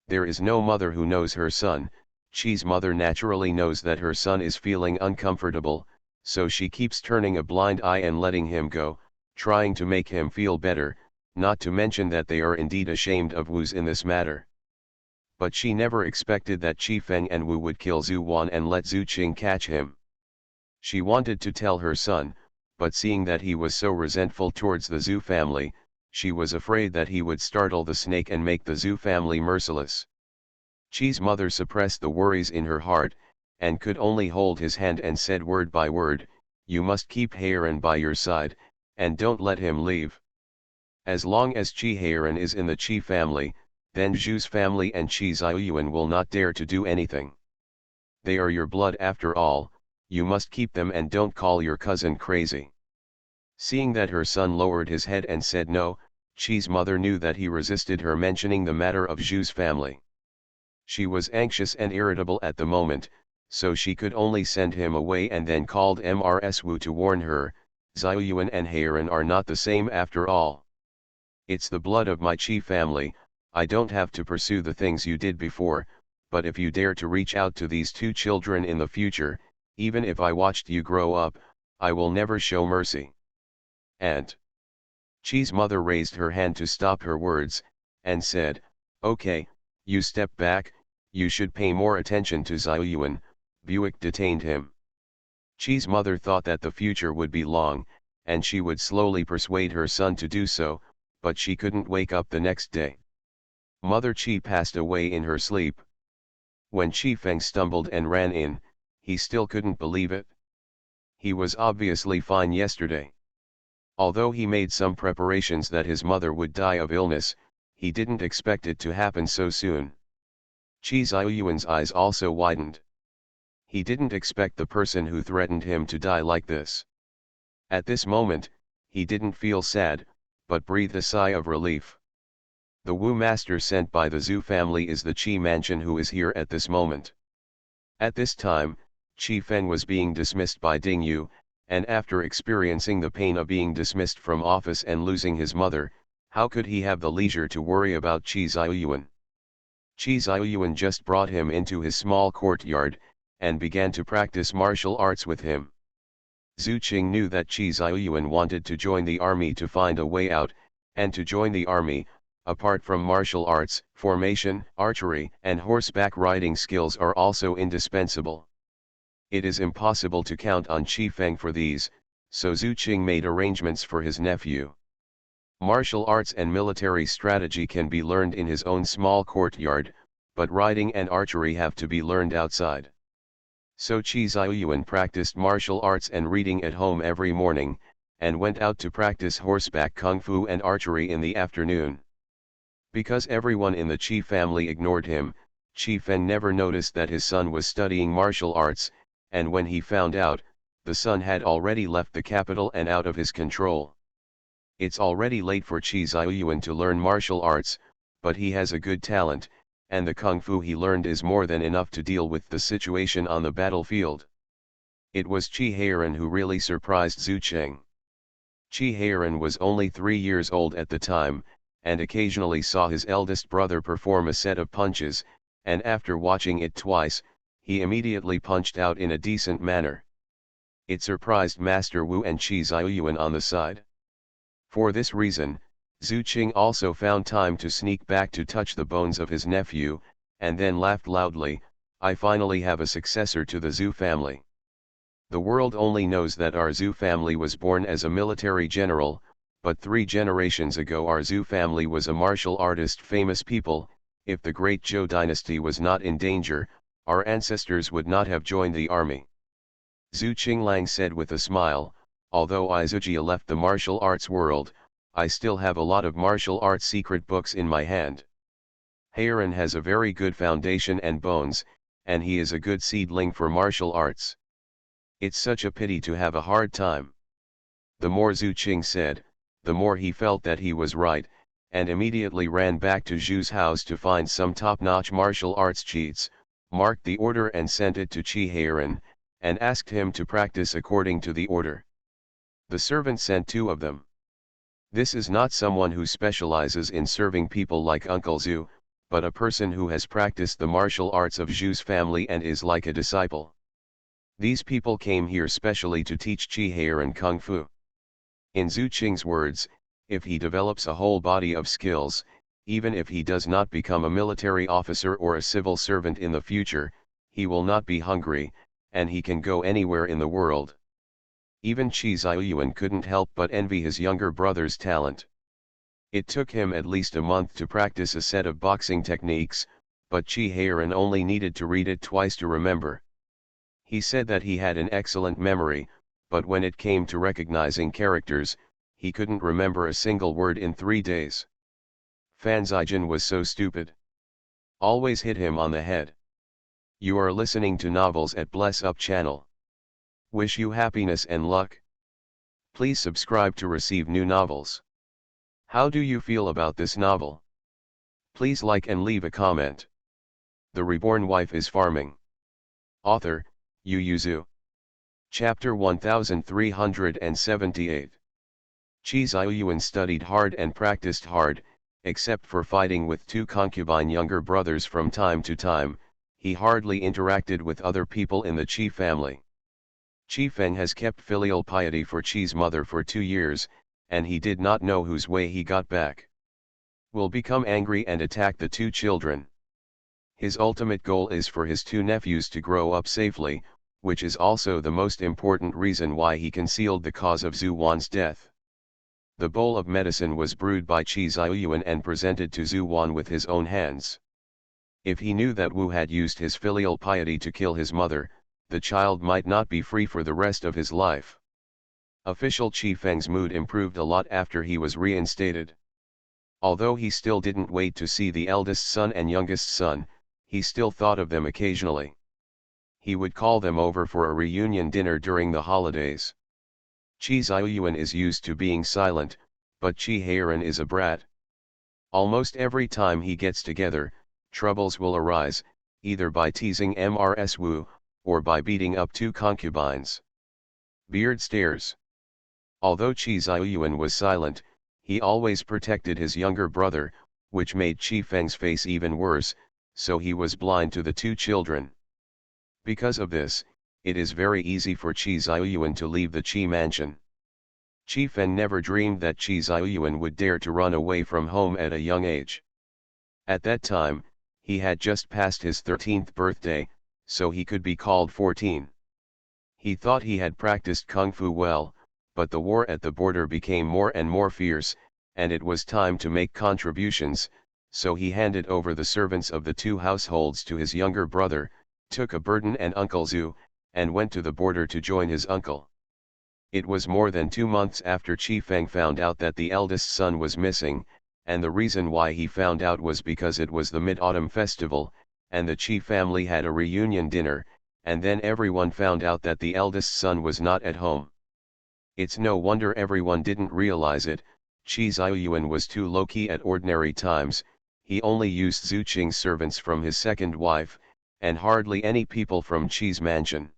There is no mother who knows her son. Qi's mother naturally knows that her son is feeling uncomfortable, so she keeps turning a blind eye and letting him go, trying to make him feel better, not to mention that they are indeed ashamed of Wu's in this matter. But she never expected that Qi Feng and Wu would kill Zhu Wan and let Zhu Qing catch him. She wanted to tell her son, but seeing that he was so resentful towards the Zhu family, she was afraid that he would startle the snake and make the Zhu family merciless. Qi's mother suppressed the worries in her heart, and could only hold his hand and said word by word, "You must keep Heiran by your side, and don't let him leave. As long as Qi Heiran is in the Qi family, then Zhu's family and Qi Ziyuan will not dare to do anything. They are your blood after all, you must keep them and don't call your cousin crazy." Seeing that her son lowered his head and said no, Qi's mother knew that he resisted her mentioning the matter of Zhu's family. She was anxious and irritable at the moment, so she could only send him away and then called Mrs. Wu to warn her, "Ziyuan and Heiran are not the same after all. It's the blood of my Qi family, I don't have to pursue the things you did before, but if you dare to reach out to these 2 children in the future, even if I watched you grow up, I will never show mercy." And Qi's mother raised her hand to stop her words, and said, "Okay, you step back, you should pay more attention to Ziyuan." Buick detained him. Qi's mother thought that the future would be long, and she would slowly persuade her son to do so, but she couldn't wake up the next day. Mother Qi passed away in her sleep. When Qi Feng stumbled and ran in, he still couldn't believe it. He was obviously fine yesterday. Although he made some preparations that his mother would die of illness, he didn't expect it to happen so soon. Qi Ziyuan's eyes also widened. He didn't expect the person who threatened him to die like this. At this moment, he didn't feel sad, but breathed a sigh of relief. The Wu master sent by the Zhu family is the Qi mansion who is here at this moment. At this time, Qi Feng was being dismissed by Ding Yu, and after experiencing the pain of being dismissed from office and losing his mother, how could he have the leisure to worry about Qi Ziyuan? Qi Ziyuan just brought him into his small courtyard, and began to practice martial arts with him. Zhu Qing knew that Qi Ziyuan wanted to join the army to find a way out, and to join the army, apart from martial arts, formation, archery, and horseback riding skills are also indispensable. It is impossible to count on Qi Feng for these, so Zhu Qing made arrangements for his nephew. Martial arts and military strategy can be learned in his own small courtyard, but riding and archery have to be learned outside. So Qi Ziyuan practiced martial arts and reading at home every morning, and went out to practice horseback kung fu and archery in the afternoon. Because everyone in the Qi family ignored him, Qi Feng never noticed that his son was studying martial arts, and when he found out, the son had already left the capital and out of his control. It's already late for Qi Ziyuan to learn martial arts, but he has a good talent, and the kung fu he learned is more than enough to deal with the situation on the battlefield. It was Qi Heiran who really surprised Zhu Qing. Qi Heiran was only 3 years old at the time, and occasionally saw his eldest brother perform a set of punches, and after watching it twice, he immediately punched out in a decent manner. It surprised Master Wu and Qi Ziyuan on the side. For this reason, Zhu Qing also found time to sneak back to touch the bones of his nephew, and then laughed loudly, "I finally have a successor to the Zhu family. The world only knows that our Zhu family was born as a military general, but 3 generations ago our Zhu family was a martial artist famous people. If the great Zhou dynasty was not in danger, our ancestors would not have joined the army." Zhu Qinglang said with a smile, "Although Izujia left the martial arts world, I still have a lot of martial arts secret books in my hand. Heiran has a very good foundation and bones, and he is a good seedling for martial arts. It's such a pity to have a hard time." The more Zhu Qing said, the more he felt that he was right, and immediately ran back to Zhu's house to find some top-notch martial arts cheats, marked the order and sent it to Qi Heiran, and asked him to practice according to the order. The servant sent 2 of them. This is not someone who specializes in serving people like Uncle Zhu, but a person who has practiced the martial arts of Zhu's family and is like a disciple. These people came here specially to teach Qi Heiran Kung Fu. In Zhu Qing's words, if he develops a whole body of skills, even if he does not become a military officer or a civil servant in the future, he will not be hungry, and he can go anywhere in the world. Even Qi Ziyuan couldn't help but envy his younger brother's talent. It took him at least a month to practice a set of boxing techniques, but Qi Heiran only needed to read it twice to remember. He said that he had an excellent memory, but when it came to recognizing characters, he couldn't remember a single word in 3 days. Fan Zijin was so stupid. Always hit him on the head. You are listening to Novels at Bless Up channel. Wish you happiness and luck. Please subscribe to receive new novels. How do you feel about this novel? Please like and leave a comment. The Reborn Wife is Farming. Author, Yu Yuzu. Chapter 1378. Qi Ziyuan studied hard and practiced hard, except for fighting with 2 concubine younger brothers from time to time. He hardly interacted with other people in the Qi family. Qi Feng has kept filial piety for Qi's mother for 2 years, and he did not know whose way he got back. Will become angry and attack the 2 children. His ultimate goal is for his 2 nephews to grow up safely, which is also the most important reason why he concealed the cause of Zhu Wan's death. The bowl of medicine was brewed by Qi Ziyuan and presented to Zhu Wan with his own hands. If he knew that Wu had used his filial piety to kill his mother, the child might not be free for the rest of his life. Official Qi Feng's mood improved a lot after he was reinstated. Although he still didn't wait to see the eldest son and youngest son, he still thought of them occasionally. He would call them over for a reunion dinner during the holidays. Qi Ziyuan is used to being silent, but Qi Heiran is a brat. Almost every time he gets together, troubles will arise, either by teasing Mrs. Wu, or by beating up 2 concubines. Beard stares. Although Qi Ziyuan was silent, he always protected his younger brother, which made Qi Feng's face even worse, so he was blind to the 2 children. Because of this, it is very easy for Qi Ziyuan to leave the Qi mansion. Qi Feng never dreamed that Qi Ziyuan would dare to run away from home at a young age. At that time, he had just passed his 13th birthday, so he could be called 14. He thought he had practiced kung fu well, but the war at the border became more and more fierce, and it was time to make contributions, so he handed over the servants of the 2 households to his younger brother, took a burden and Uncle Zhu, and went to the border to join his uncle. It was more than 2 months after Qi Feng found out that the eldest son was missing, and the reason why he found out was because it was the Mid-Autumn Festival, and the Qi family had a reunion dinner, and then everyone found out that the eldest son was not at home. It's no wonder everyone didn't realize it. Qi Ziyuan was too low-key at ordinary times. he only used Zhu Qing's servants from his second wife, and hardly any people from Qi's mansion.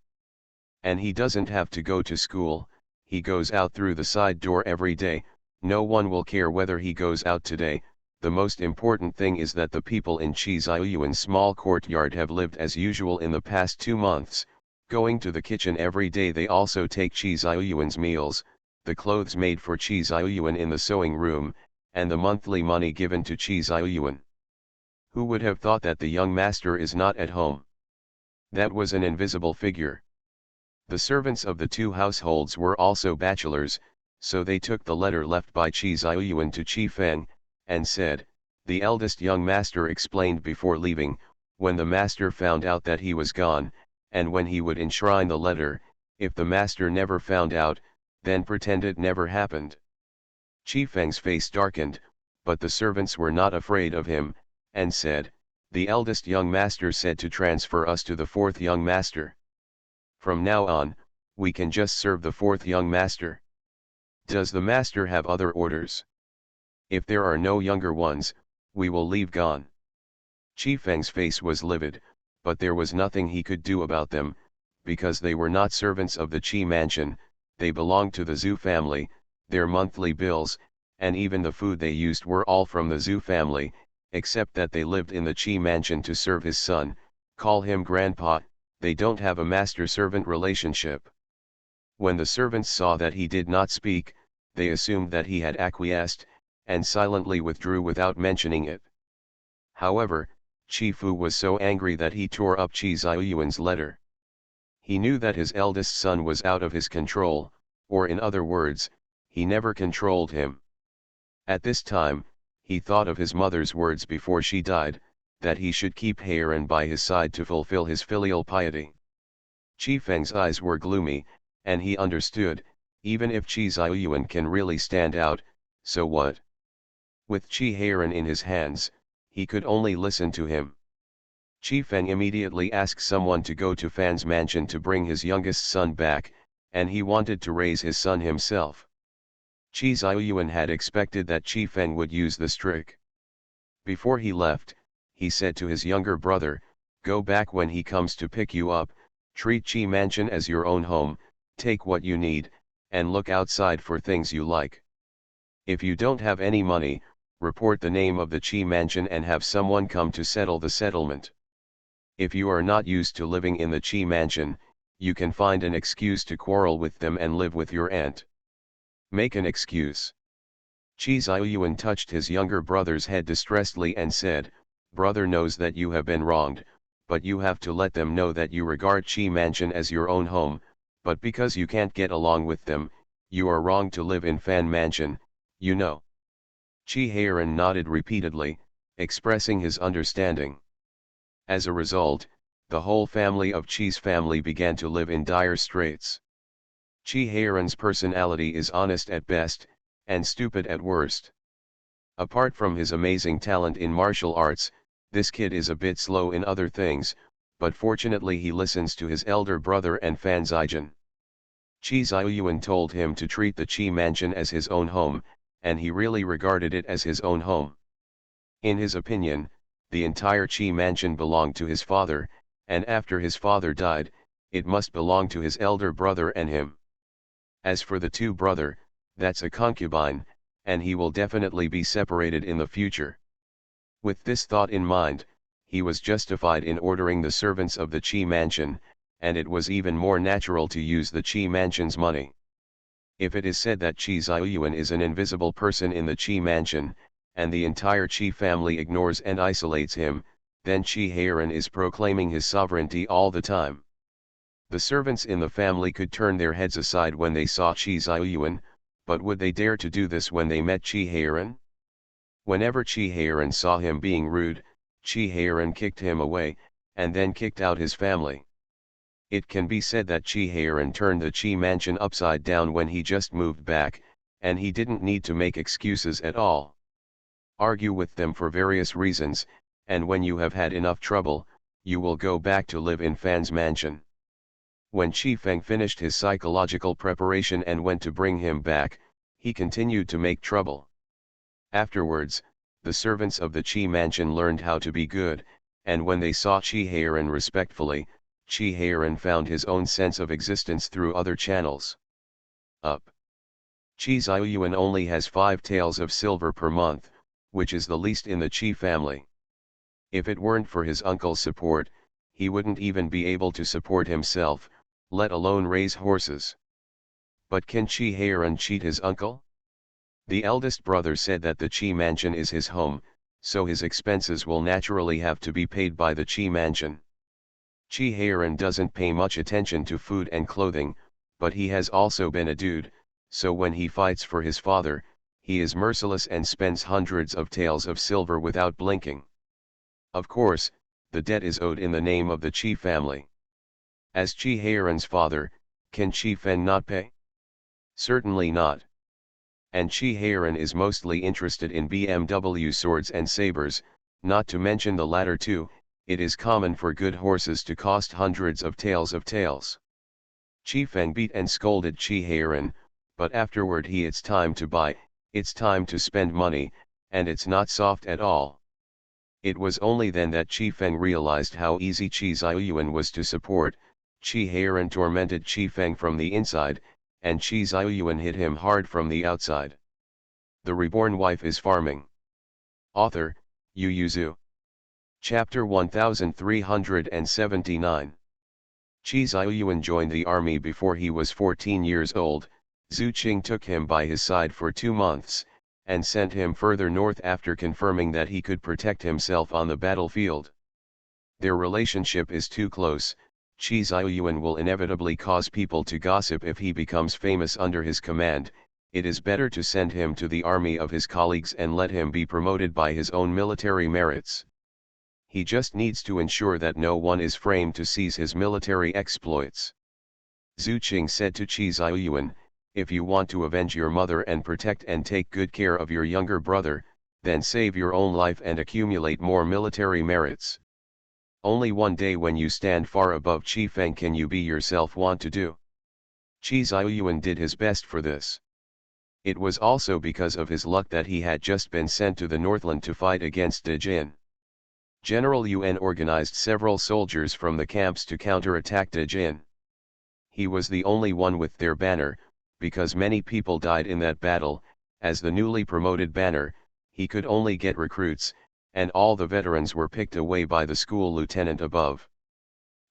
And he doesn't have to go to school, he goes out through the side door every day, no one will care whether he goes out today. The most important thing is that the people in Qi Ziyuan's small courtyard have lived as usual in the past 2 months, going to the kitchen every day. They also take Qi Ziyuan's meals, the clothes made for Qi Ziyuan in the sewing room, and the monthly money given to Qi Ziyuan. Who would have thought that the young master is not at home? That was an invisible figure. The servants of the two households were also bachelors, so they took the letter left by Qi Ziyuan to Qi Feng, and said, the eldest young master explained before leaving, when the master found out that he was gone, and when he would enshrine the letter, if the master never found out, then pretend it never happened. Qi Feng's face darkened, but the servants were not afraid of him, and said, the eldest young master said to transfer us to the fourth young master. From now on, we can just serve the fourth young master. Does the master have other orders? If there are no younger ones, we will leave gone. Qi Feng's face was livid, but there was nothing he could do about them, because they were not servants of the Qi mansion, they belonged to the Zhu family, their monthly bills, and even the food they used were all from the Zhu family, except that they lived in the Qi mansion to serve his son, call him grandpa. They don't have a master-servant relationship. When the servants saw that he did not speak, they assumed that he had acquiesced, and silently withdrew without mentioning it. However, Qi Fu was so angry that he tore up Qi Ziyuan's letter. He knew that his eldest son was out of his control, or in other words, he never controlled him. At this time, he thought of his mother's words before she died, that he should keep Heiran by his side to fulfill his filial piety. Qi Feng's eyes were gloomy, and he understood, even if Qi Ziyuan can really stand out, so what? With Qi Heiran in his hands, he could only listen to him. Qi Feng immediately asked someone to go to Fan's mansion to bring his youngest son back, and he wanted to raise his son himself. Qi Ziyuan had expected that Qi Feng would use this trick. Before he left, he said to his younger brother, go back when he comes to pick you up, treat Qi mansion as your own home, take what you need, and look outside for things you like. If you don't have any money, report the name of the Qi mansion and have someone come to settle the settlement. If you are not used to living in the Qi mansion, you can find an excuse to quarrel with them and live with your aunt. Make an excuse. Qi Ziyuan touched his younger brother's head distressedly and said, brother knows that you have been wronged, but you have to let them know that you regard Qi mansion as your own home, but because you can't get along with them, you are wrong to live in Fan mansion, you know. Qi Heiran nodded repeatedly, expressing his understanding. As a result, the whole family of Qi's family began to live in dire straits. Qi Heiran's personality is honest at best, and stupid at worst. Apart from his amazing talent in martial arts, this kid is a bit slow in other things, but fortunately he listens to his elder brother and Fan Zijian. Qi Ziyuan told him to treat the Qi mansion as his own home, and he really regarded it as his own home. In his opinion, the entire Qi mansion belonged to his father, and after his father died, it must belong to his elder brother and him. As for the two brother, that's a concubine, and he will definitely be separated in the future. With this thought in mind, he was justified in ordering the servants of the Qi mansion, and it was even more natural to use the Qi mansion's money. If it is said that Qi Ziyuan is an invisible person in the Qi mansion, and the entire Qi family ignores and isolates him, then Qi Heiran is proclaiming his sovereignty all the time. The servants in the family could turn their heads aside when they saw Qi Ziyuan, but would they dare to do this when they met Qi Heiran? Whenever Qi Heiran saw him being rude, Qi Heiran kicked him away, and then kicked out his family. It can be said that Qi Heiran turned the Qi mansion upside down when he just moved back, and he didn't need to make excuses at all. Argue with them for various reasons, and when you have had enough trouble, you will go back to live in Fan's mansion. When Qi Feng finished his psychological preparation and went to bring him back, he continued to make trouble. Afterwards, the servants of the Qi mansion learned how to be good, and when they saw Qi Heiran respectfully, Qi Heiran found his own sense of existence through other channels. Up. Qi Xiaoyuan only has 5 taels of silver per month, which is the least in the Qi family. If it weren't for his uncle's support, he wouldn't even be able to support himself, let alone raise horses. But can Qi Heiran cheat his uncle? The eldest brother said that the Qi mansion is his home, so his expenses will naturally have to be paid by the Qi mansion. Qi Heiran doesn't pay much attention to food and clothing, but he has also been a dude, so when he fights for his father, he is merciless and spends hundreds of taels of silver without blinking. Of course, the debt is owed in the name of the Qi family. As Qi Heiran's father, can Qi Fen not pay? Certainly not. And Qi Heiran is mostly interested in BMW swords and sabers, not to mention the latter too. It is common for good horses to cost hundreds of taels of taels. Qi Fen beat and scolded Qi Heiran, but afterward it's time to buy, it's time to spend money, and it's not soft at all. It was only then that Qi Feng realized how easy Qi Xiaoyuan was to support. Qi Heiran tormented Qi Feng from the inside, and Qi Xiaoyuan hit him hard from the outside. The Reborn Wife is Farming. Author, Yu Yuzu. Chapter 1379. Qi Xiaoyuan joined the army before he was 14 years old. Zhu Qing took him by his side for 2 months, and sent him further north after confirming that he could protect himself on the battlefield. Their relationship is too close. Qi Xiaoyuan will inevitably cause people to gossip if he becomes famous under his command. It is better to send him to the army of his colleagues and let him be promoted by his own military merits. He just needs to ensure that no one is framed to seize his military exploits. Zhu Qing said to Qi Xiaoyuan, if you want to avenge your mother and protect and take good care of your younger brother, then save your own life and accumulate more military merits. Only one day when you stand far above Qi Feng can you be yourself want to do. Qi Xiaoyuan did his best for this. It was also because of his luck that he had just been sent to the Northland to fight against De Jin. General Yuan organized several soldiers from the camps to counterattack De Jin. He was the only one with their banner, because many people died in that battle. As the newly promoted banner, he could only get recruits, and all the veterans were picked away by the school lieutenant above.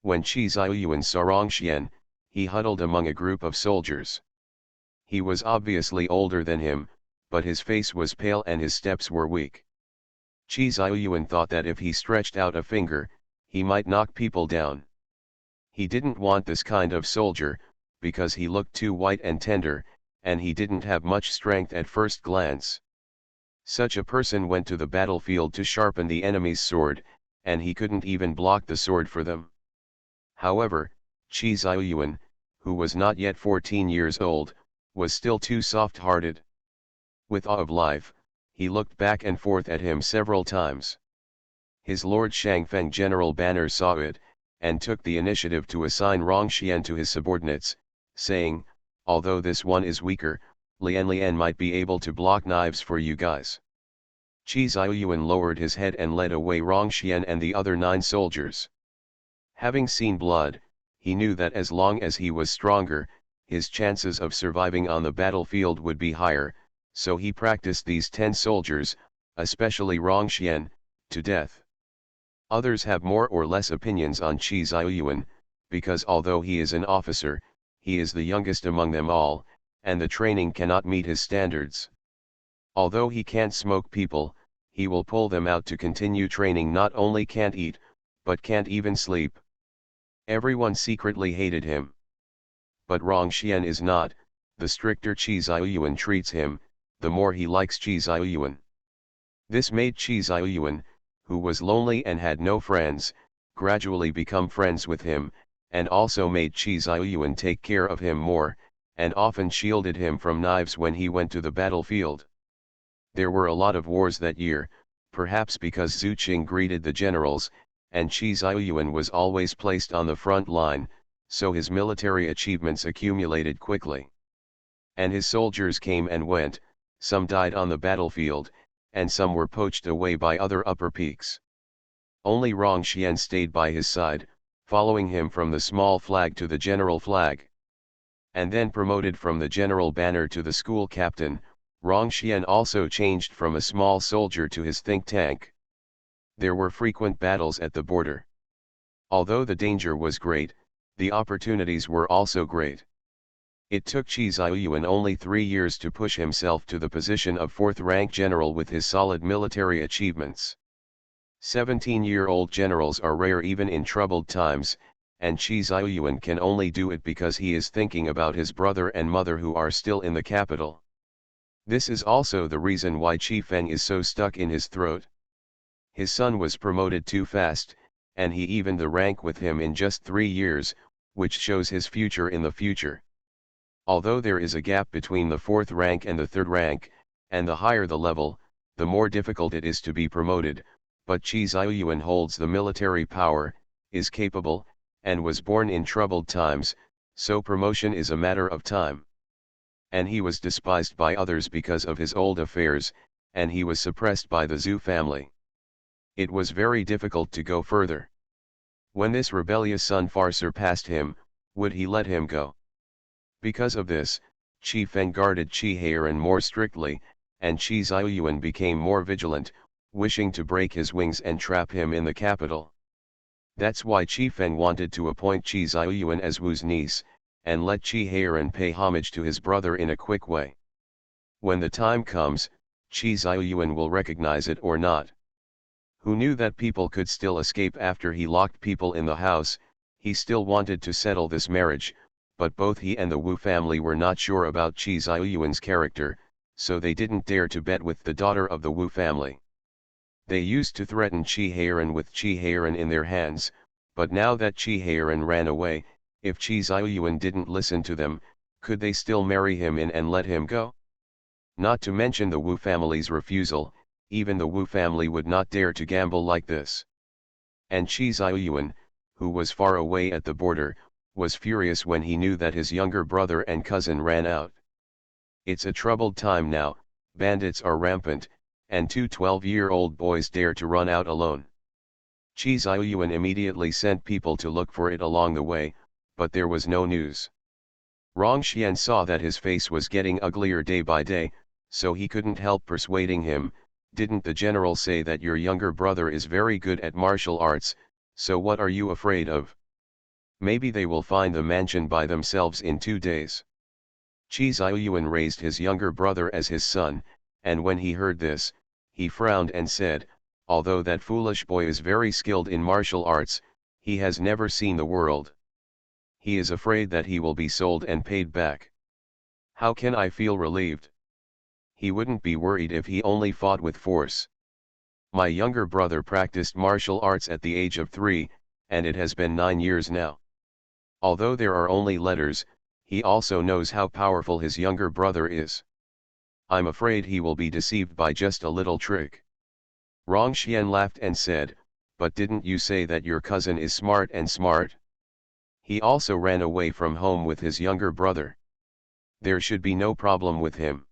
When Qi Xiaoyuan saw Rongxian, he huddled among a group of soldiers. He was obviously older than him, but his face was pale and his steps were weak. Qi Xiaoyuan thought that if he stretched out a finger, he might knock people down. He didn't want this kind of soldier, because he looked too white and tender, and he didn't have much strength at first glance. Such a person went to the battlefield to sharpen the enemy's sword, and he couldn't even block the sword for them. However, Qi Xiaoyuan, who was not yet 14 years old, was still too soft-hearted. With awe of life, he looked back and forth at him several times. His Lord Shangfeng General Banner saw it, and took the initiative to assign Rongxian to his subordinates, saying, although this one is weaker, Lian might be able to block knives for you guys. Qi Xiaoyuan lowered his head and led away Rongxian and the other 9 soldiers. Having seen blood, he knew that as long as he was stronger, his chances of surviving on the battlefield would be higher, so he practiced these 10 soldiers, especially Rongxian, to death. Others have more or less opinions on Qi Xiaoyuan, because although he is an officer, he is the youngest among them all, and the training cannot meet his standards. Although he can't smoke people, he will pull them out to continue training. Not only can't eat, but can't even sleep. Everyone secretly hated him. But Rongxian is not. The stricter Qi Xiaoyuan treats him, the more he likes Qi Xiaoyuan. This made Qi Xiaoyuan, who was lonely and had no friends, gradually become friends with him, and also made Qi Xiaoyuan take care of him more, and often shielded him from knives when he went to the battlefield. There were a lot of wars that year, perhaps because Zhu Qing greeted the generals, and Qi Xiaoyuan was always placed on the front line, so his military achievements accumulated quickly. And his soldiers came and went, some died on the battlefield, and some were poached away by other upper peaks. Only Rongxian stayed by his side, following him from the small flag to the general flag. And then promoted from the general banner to the school captain, Rongxian also changed from a small soldier to his think tank. There were frequent battles at the border. Although the danger was great, the opportunities were also great. It took Qi Ziyuan only 3 years to push himself to the position of 4th-rank general with his solid military achievements. 17-year-old generals are rare even in troubled times, and Qi Ziyuan can only do it because he is thinking about his brother and mother who are still in the capital. This is also the reason why Qi Feng is so stuck in his throat. His son was promoted too fast, and he evened the rank with him in just 3 years, which shows his future in the future. Although there is a gap between the 4th rank and the 3rd rank, and the higher the level, the more difficult it is to be promoted, but Qi Ziyuan holds the military power, is capable, and was born in troubled times, so promotion is a matter of time. And he was despised by others because of his old affairs, and he was suppressed by the Zhu family. It was very difficult to go further. When this rebellious son far surpassed him, would he let him go? Because of this, Qi Feng guarded Qi Heiran more strictly, and Qi Ziyuan became more vigilant, wishing to break his wings and trap him in the capital. That's why Qi Feng wanted to appoint Qi Ziyuan as Wu's niece, and let Qi Heiran pay homage to his brother in a quick way. When the time comes, Qi Ziyuan will recognize it or not. Who knew that people could still escape after he locked people in the house? He still wanted to settle this marriage, but both he and the Wu family were not sure about Qi Ziyuan's character, so they didn't dare to bet with the daughter of the Wu family. They used to threaten Qi Heiran with Qi Heiran in their hands, but now that Qi Heiran ran away, if Qi Ziyuan didn't listen to them, could they still marry him in and let him go? Not to mention the Wu family's refusal, even the Wu family would not dare to gamble like this. And Qi Ziyuan, who was far away at the border, was furious when he knew that his younger brother and cousin ran out. It's a troubled time now, bandits are rampant, and 2 12-year-old boys dare to run out alone. Qi Ziyuan immediately sent people to look for it along the way, but there was no news. Rongxian saw that his face was getting uglier day by day, so he couldn't help persuading him. Didn't the general say that your younger brother is very good at martial arts, so what are you afraid of? Maybe they will find the mansion by themselves in 2 days. Qi Ziyuan raised his younger brother as his son, and when he heard this, he frowned and said, although that foolish boy is very skilled in martial arts, he has never seen the world. He is afraid that he will be sold and paid back. How can I feel relieved? He wouldn't be worried if he only fought with force. My younger brother practiced martial arts at the age of 3, and it has been 9 years now. Although there are only letters, he also knows how powerful his younger brother is. I'm afraid he will be deceived by just a little trick. Rongxian laughed and said, but didn't you say that your cousin is smart and smart? He also ran away from home with his younger brother. There should be no problem with him.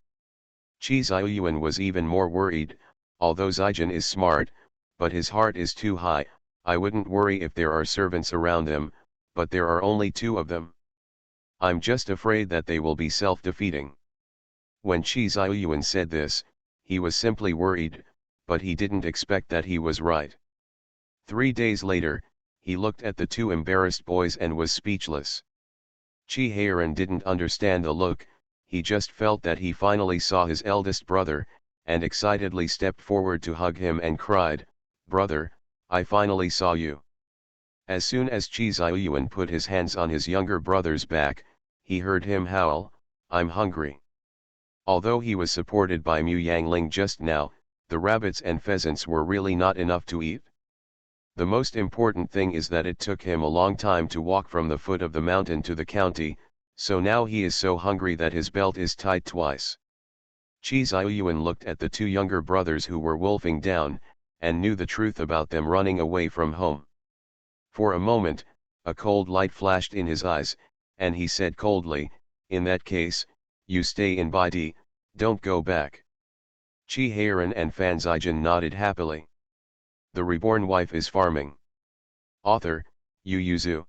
Qi Ziyuan was even more worried, although Zijin is smart, but his heart is too high. I wouldn't worry if there are servants around them, but there are only 2 of them. I'm just afraid that they will be self-defeating. When Qi Ziyuan said this, he was simply worried, but he didn't expect that he was right. 3 days later, he looked at the 2 embarrassed boys and was speechless. Qi Heiran didn't understand the look, he just felt that he finally saw his eldest brother, and excitedly stepped forward to hug him and cried, "Brother, I finally saw you." As soon as Qi Ziyuan put his hands on his younger brother's back, he heard him howl, "I'm hungry." Although he was supported by Mu Yangling just now, the rabbits and pheasants were really not enough to eat. The most important thing is that it took him a long time to walk from the foot of the mountain to the county, so now he is so hungry that his belt is tied twice. Qi Ziyuan looked at the 2 younger brothers who were wolfing down, and knew the truth about them running away from home. For a moment, a cold light flashed in his eyes, and he said coldly, "In that case, you stay in Baidi, don't go back." Chi Heiran and Fan Zijian nodded happily. The reborn wife is farming. Author, Yu Yuzu.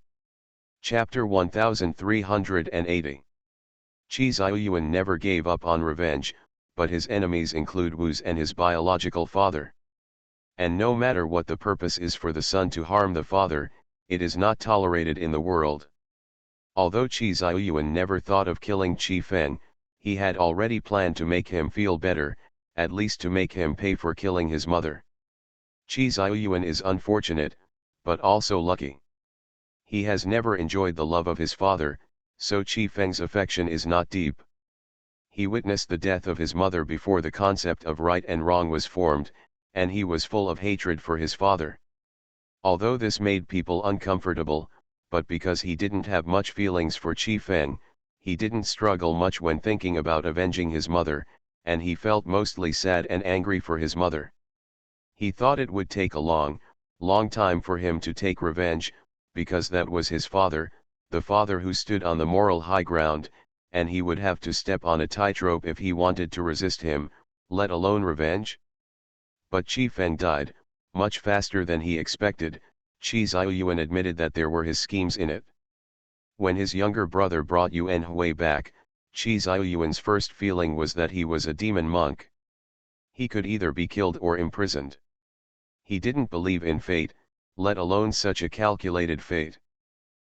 Chapter 1380. Chi Ziyuan never gave up on revenge, but his enemies include Wu's and his biological father. And no matter what the purpose is for the son to harm the father, it is not tolerated in the world. Although Chi Ziyuan never thought of killing Chi Feng, he had already planned to make him feel better, at least to make him pay for killing his mother. Chi Ziyuan is unfortunate, but also lucky. He has never enjoyed the love of his father, so Chi Feng's affection is not deep. He witnessed the death of his mother before the concept of right and wrong was formed, and he was full of hatred for his father. Although this made people uncomfortable, but because he didn't have much feelings for Chi Feng, he didn't struggle much when thinking about avenging his mother, and he felt mostly sad and angry for his mother. He thought it would take a long time for him to take revenge, because that was his father, the father who stood on the moral high ground, and he would have to step on a tightrope if he wanted to resist him, let alone revenge. But Chi Feng died, much faster than he expected. Chi Ziyuan admitted that there were his schemes in it. When his younger brother brought Yuan Hui back, Chi Ziyuan's first feeling was that he was a demon monk. He could either be killed or imprisoned. He didn't believe in fate, let alone such a calculated fate.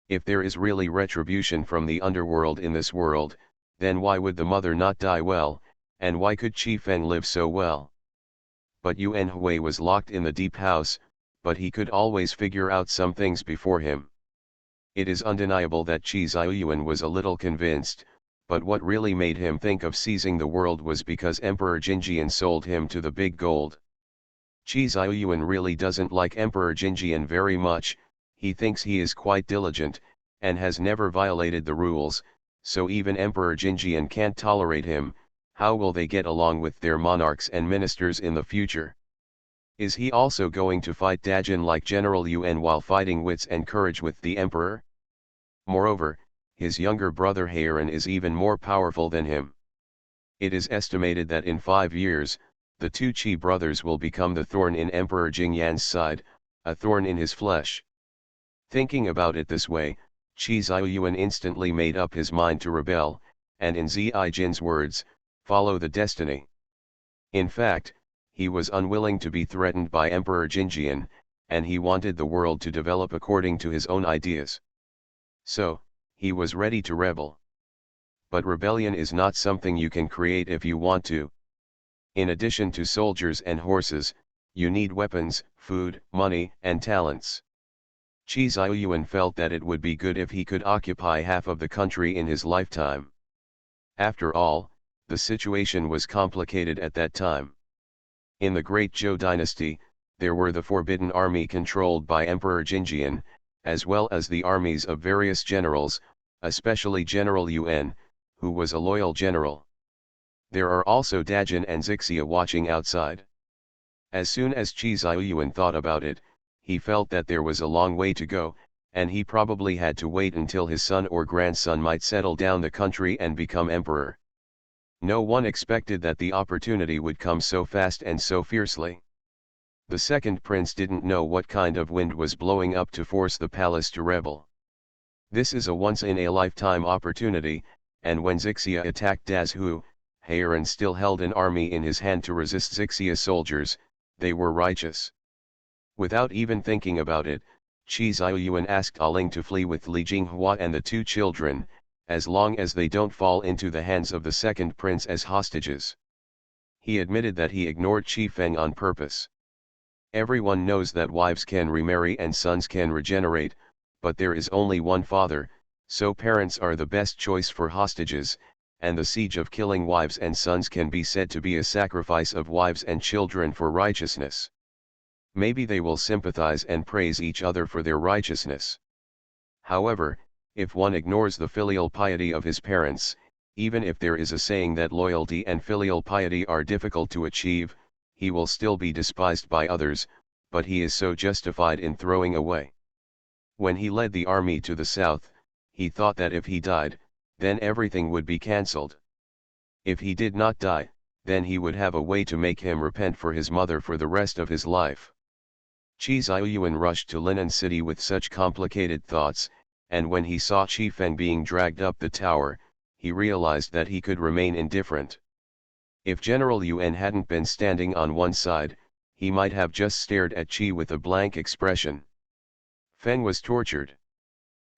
If there is really retribution from the underworld in this world, then why would the mother not die well, and why could Chi Feng live so well? But Yuan Hui was locked in the deep house, but he could always figure out some things before him. It is undeniable that Chi Ziyuan was a little convinced, but what really made him think of seizing the world was because Emperor Jinjian sold him to the big gold. Chi Ziyuan really doesn't like Emperor Jinjian very much. He thinks he is quite diligent, and has never violated the rules, so even Emperor Jinjian can't tolerate him. How will they get along with their monarchs and ministers in the future? Is he also going to fight Dajin like General Yuan while fighting wits and courage with the emperor? Moreover, his younger brother Heiran is even more powerful than him. It is estimated that in 5 years, the two Qi brothers will become the thorn in Emperor Jingyan's side, a thorn in his flesh. Thinking about it this way, Chi Ziyuan instantly made up his mind to rebel, and in Zijin's words, follow the destiny. In fact, he was unwilling to be threatened by Emperor Jinjian, and he wanted the world to develop according to his own ideas. So, he was ready to rebel. But rebellion is not something you can create if you want to. In addition to soldiers and horses, you need weapons, food, money, and talents. Chi Ziyuan felt that it would be good if he could occupy half of the country in his lifetime. After all, the situation was complicated at that time. In the Great Zhou dynasty, there were the Forbidden Army controlled by Emperor Jinjian, as well as the armies of various generals, especially General Yuan, who was a loyal general. There are also Dajin and Zixia watching outside. As soon as Chi Ziyuan thought about it, he felt that there was a long way to go, and he probably had to wait until his son or grandson might settle down the country and become emperor. No one expected that the opportunity would come so fast and so fiercely. The second prince didn't know what kind of wind was blowing up to force the palace to rebel. This is a once-in-a-lifetime opportunity, and when Zixia attacked Dazhu, Heiran still held an army in his hand to resist Zixia's soldiers. They were righteous. Without even thinking about it, Chi Ziyuan asked Aling to flee with Li Jinghua and the two children, as long as they don't fall into the hands of the second prince as hostages. He admitted that he ignored Chi Feng on purpose. Everyone knows that wives can remarry and sons can regenerate, but there is only one father, so parents are the best choice for hostages, and the siege of killing wives and sons can be said to be a sacrifice of wives and children for righteousness. Maybe they will sympathize and praise each other for their righteousness. However, if one ignores the filial piety of his parents, even if there is a saying that loyalty and filial piety are difficult to achieve, he will still be despised by others, but he is so justified in throwing away. When he led the army to the south, he thought that if he died, then everything would be cancelled. If he did not die, then he would have a way to make him repent for his mother for the rest of his life. Chi Xiuyuan rushed to Linan City with such complicated thoughts, and when he saw Chi Feng being dragged up the tower, he realized that he could remain indifferent. If General Yuan hadn't been standing on one side, he might have just stared at Chi with a blank expression. Feng was tortured.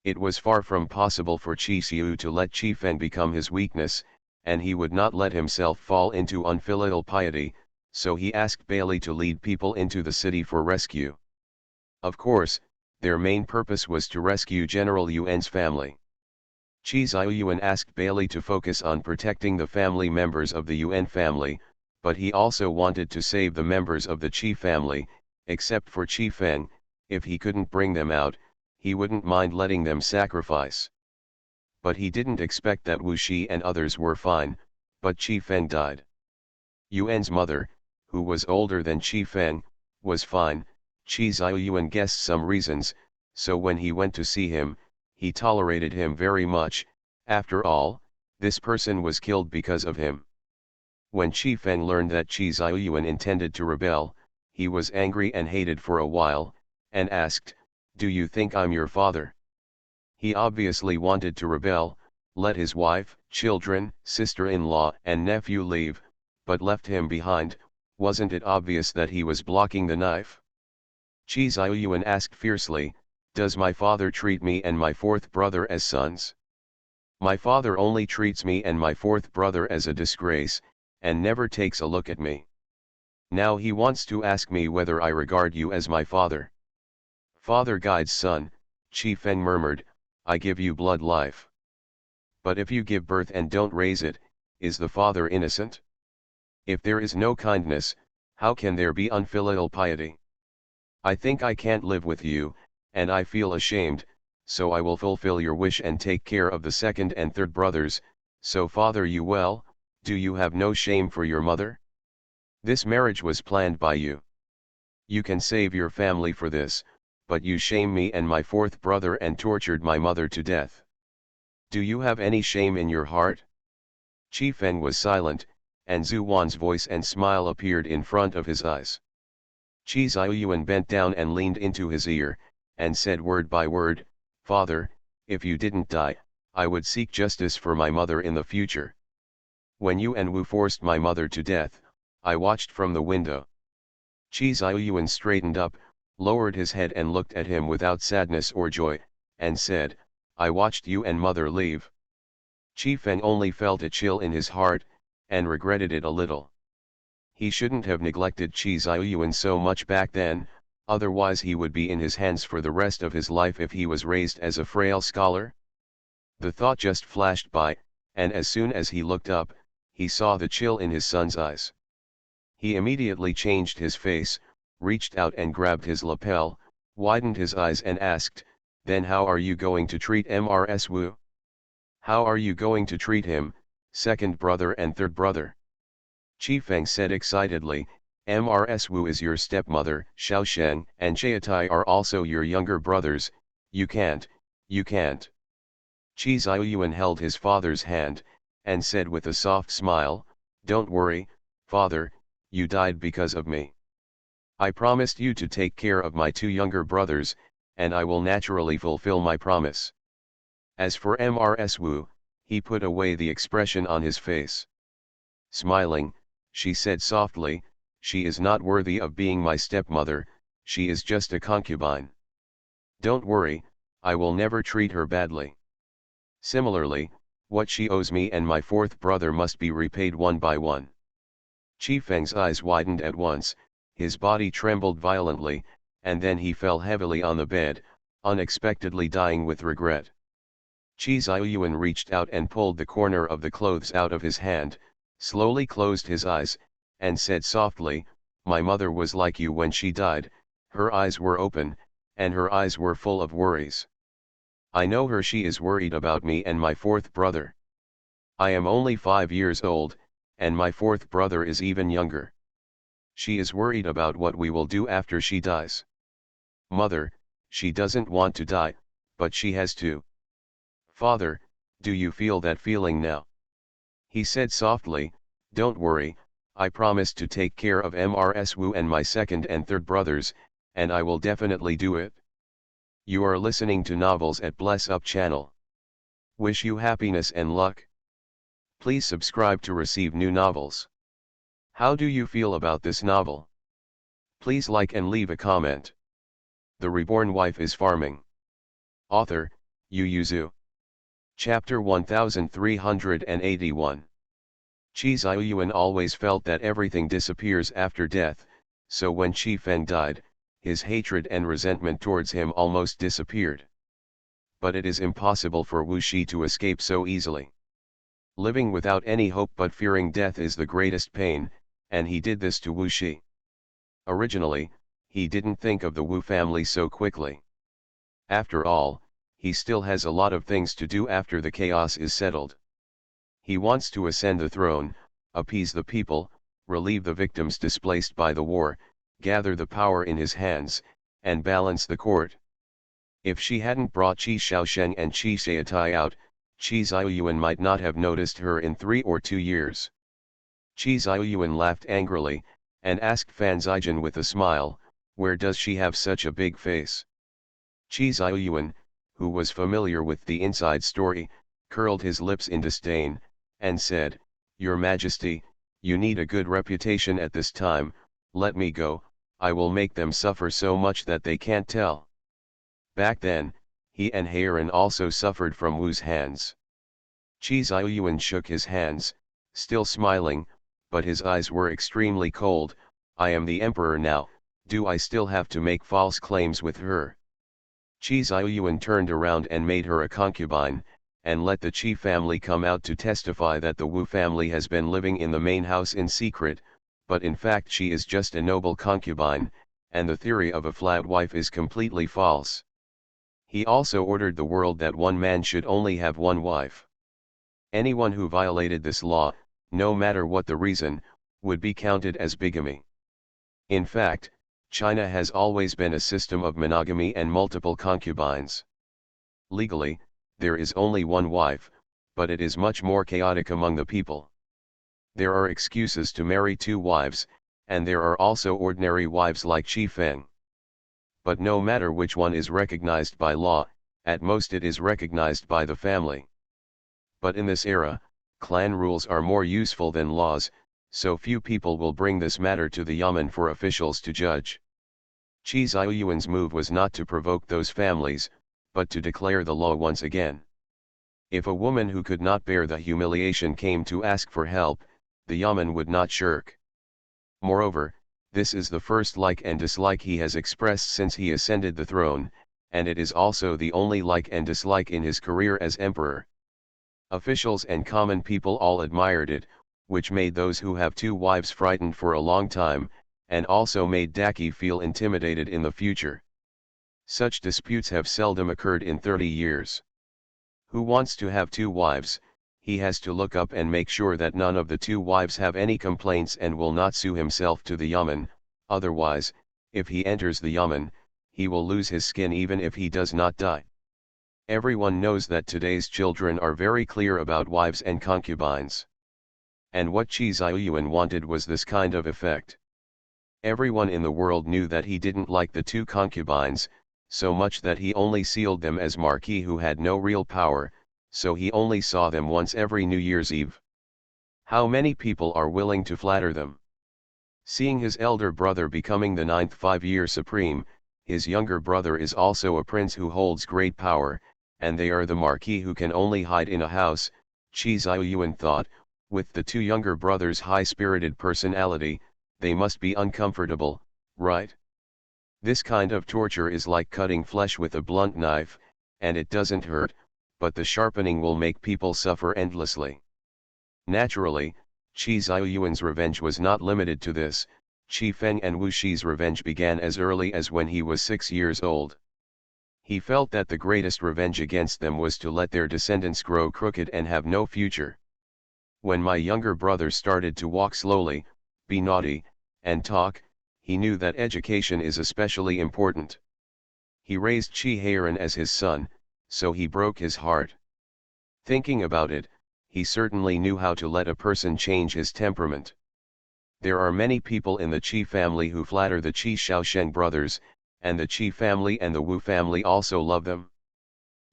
It was far from possible for Chi Xiu to let Chi Feng become his weakness, and he would not let himself fall into unfilial piety, so he asked Bailey to lead people into the city for rescue. Of course, their main purpose was to rescue General Yuan's family. Chi Xiuyuan asked Bailey to focus on protecting the family members of the Yuan family, but he also wanted to save the members of the Qi family, except for Qi Feng. If he couldn't bring them out, he wouldn't mind letting them sacrifice. But he didn't expect that Wu Shi and others were fine, but Qi Feng died. Yuan's mother, who was older than Qi Feng, was fine. Chi Xiuyuan guessed some reasons, so when he went to see him, he tolerated him very much. After all, this person was killed because of him. When Qi Feng learned that Chi Xiuyuan intended to rebel, he was angry and hated for a while, and asked, "Do you think I'm your father?" He obviously wanted to rebel, let his wife, children, sister-in-law and nephew leave, but left him behind. Wasn't it obvious that he was blocking the knife? Chi Xiuyuan asked fiercely, "Does my father treat me and my fourth brother as sons? My father only treats me and my fourth brother as a disgrace, and never takes a look at me. Now he wants to ask me whether I regard you as my father." "Father guides son," Qi Feng murmured, "I give you blood life. But if you give birth and don't raise it, is the father innocent? If there is no kindness, how can there be unfilial piety? I think I can't live with you, and I feel ashamed, so I will fulfill your wish and take care of the second and third brothers. So father you well, do you have no shame for your mother? This marriage was planned by you. You can save your family for this, but you shame me and my fourth brother and tortured my mother to death. Do you have any shame in your heart?" Qi Feng was silent, and Zhu Wan's voice and smile appeared in front of his eyes. Chi Xiuyuan bent down and leaned into his ear, and said word by word, "Father, if you didn't die, I would seek justice for my mother in the future. When you and Wu forced my mother to death, I watched from the window." Chi Xiuyuan straightened up, lowered his head and looked at him without sadness or joy, and said, "I watched you and mother leave." Qi Feng only felt a chill in his heart, and regretted it a little. He shouldn't have neglected Chi Xiuyuan so much back then, otherwise he would be in his hands for the rest of his life if he was raised as a frail scholar. The thought just flashed by, and as soon as he looked up, he saw the chill in his son's eyes. He immediately changed his face, reached out and grabbed his lapel, widened his eyes and asked, "Then how are you going to treat Mrs. Wu? How are you going to treat him, second brother and third brother?" Qi Feng said excitedly, "Mrs. Wu is your stepmother, Xiaosheng and Chaitai are also your younger brothers. You can't. Chi Xiuyuan held his father's hand, and said with a soft smile, "Don't worry, father, you died because of me. I promised you to take care of my two younger brothers, and I will naturally fulfill my promise." As for Mrs. Wu, he put away the expression on his face. Smiling, she said softly, "She is not worthy of being my stepmother, she is just a concubine. Don't worry, I will never treat her badly. Similarly, what she owes me and my fourth brother must be repaid one by one." Qi Feng's eyes widened at once, his body trembled violently, and then he fell heavily on the bed, unexpectedly dying with regret. Chi Xiuyuan reached out and pulled the corner of the clothes out of his hand, slowly closed his eyes, and said softly, "My mother was like you when she died, her eyes were open, and her eyes were full of worries. I know her, she is worried about me and my fourth brother. I am only 5 years old, and my fourth brother is even younger. She is worried about what we will do after she dies. Mother, she doesn't want to die, but she has to. Father, do you feel that feeling now?" He said softly, "Don't worry, I promised to take care of Mrs. Wu and my second and third brothers, and I will definitely do it. You are listening to Novels at Bless Up channel. Wish you happiness and luck. Please subscribe to receive new novels. How do you feel about this novel? Please like and leave a comment. The Reborn Wife is Farming. Author, Yu Yuzu. Chapter 1381. Qi Ziyuan always felt that everything disappears after death, so when Qi Feng died, his hatred and resentment towards him almost disappeared. But it is impossible for Wu Shi to escape so easily. Living without any hope but fearing death is the greatest pain, and he did this to Wu Shi. Originally, he didn't think of the Wu family so quickly. After all, he still has a lot of things to do after the chaos is settled. He wants to ascend the throne, appease the people, relieve the victims displaced by the war, gather the power in his hands, and balance the court. If she hadn't brought Qi Shaosheng and Qi Shaitai out, Qi Ziyuan might not have noticed her in 3 or 2 years. Qi Ziyuan laughed angrily, and asked Fan Zijin with a smile, "Where does she have such a big face?" Qi Ziyuan, who was familiar with the inside story, curled his lips in disdain, and said, "Your Majesty, you need a good reputation at this time, let me go, I will make them suffer so much that they can't tell." Back then, he and Heiran also suffered from Wu's hands. Qi Ziyuan shook his hands, still smiling, but his eyes were extremely cold. "I am the emperor now, do I still have to make false claims with her?" Qi Ziyuan turned around and made her a concubine, and let the Qi family come out to testify that the Wu family has been living in the main house in secret, but in fact she is just a noble concubine, and the theory of a flat wife is completely false. He also ordered the world that one man should only have one wife. Anyone who violated this law, no matter what the reason, would be counted as bigamy. In fact, China has always been a system of monogamy and multiple concubines. Legally, there is only one wife, but it is much more chaotic among the people. There are excuses to marry 2 wives, and there are also ordinary wives like Qi Feng. But no matter which one is recognized by law, at most it is recognized by the family. But in this era, clan rules are more useful than laws, so few people will bring this matter to the Yamen for officials to judge. Qi Ziyuan's move was not to provoke those families, but to declare the law once again. If a woman who could not bear the humiliation came to ask for help, the Yamen would not shirk. Moreover, this is the first like and dislike he has expressed since he ascended the throne, and it is also the only like and dislike in his career as emperor. Officials and common people all admired it, which made those who have 2 wives frightened for a long time, and also made Daki feel intimidated in the future. Such disputes have seldom occurred in 30 years. Who wants to have 2 wives, he has to look up and make sure that none of the 2 wives have any complaints and will not sue himself to the Yamen, otherwise, if he enters the Yamen, he will lose his skin even if he does not die. Everyone knows that today's children are very clear about wives and concubines. And what Qi Ziyuan wanted was this kind of effect. Everyone in the world knew that he didn't like the 2 concubines, so much that he only sealed them as marquis who had no real power, so he only saw them once every New Year's Eve. How many people are willing to flatter them? Seeing his elder brother becoming the 9th 5-year supreme, his younger brother is also a prince who holds great power, and they are the marquis who can only hide in a house, Qi Ziyuan thought, with the 2 younger brothers' high-spirited personality, they must be uncomfortable, right? This kind of torture is like cutting flesh with a blunt knife, and it doesn't hurt, but the sharpening will make people suffer endlessly. Naturally, Qi Ziyuan's revenge was not limited to this. Qi Feng and Wu Shi's revenge began as early as when he was 6 years old. He felt that the greatest revenge against them was to let their descendants grow crooked and have no future. When my younger brother started to walk slowly, be naughty, and talk, he knew that education is especially important. He raised Qi Heiran as his son, so he broke his heart. Thinking about it, he certainly knew how to let a person change his temperament. There are many people in the Qi family who flatter the Qi Shaosheng brothers, and the Qi family and the Wu family also love them.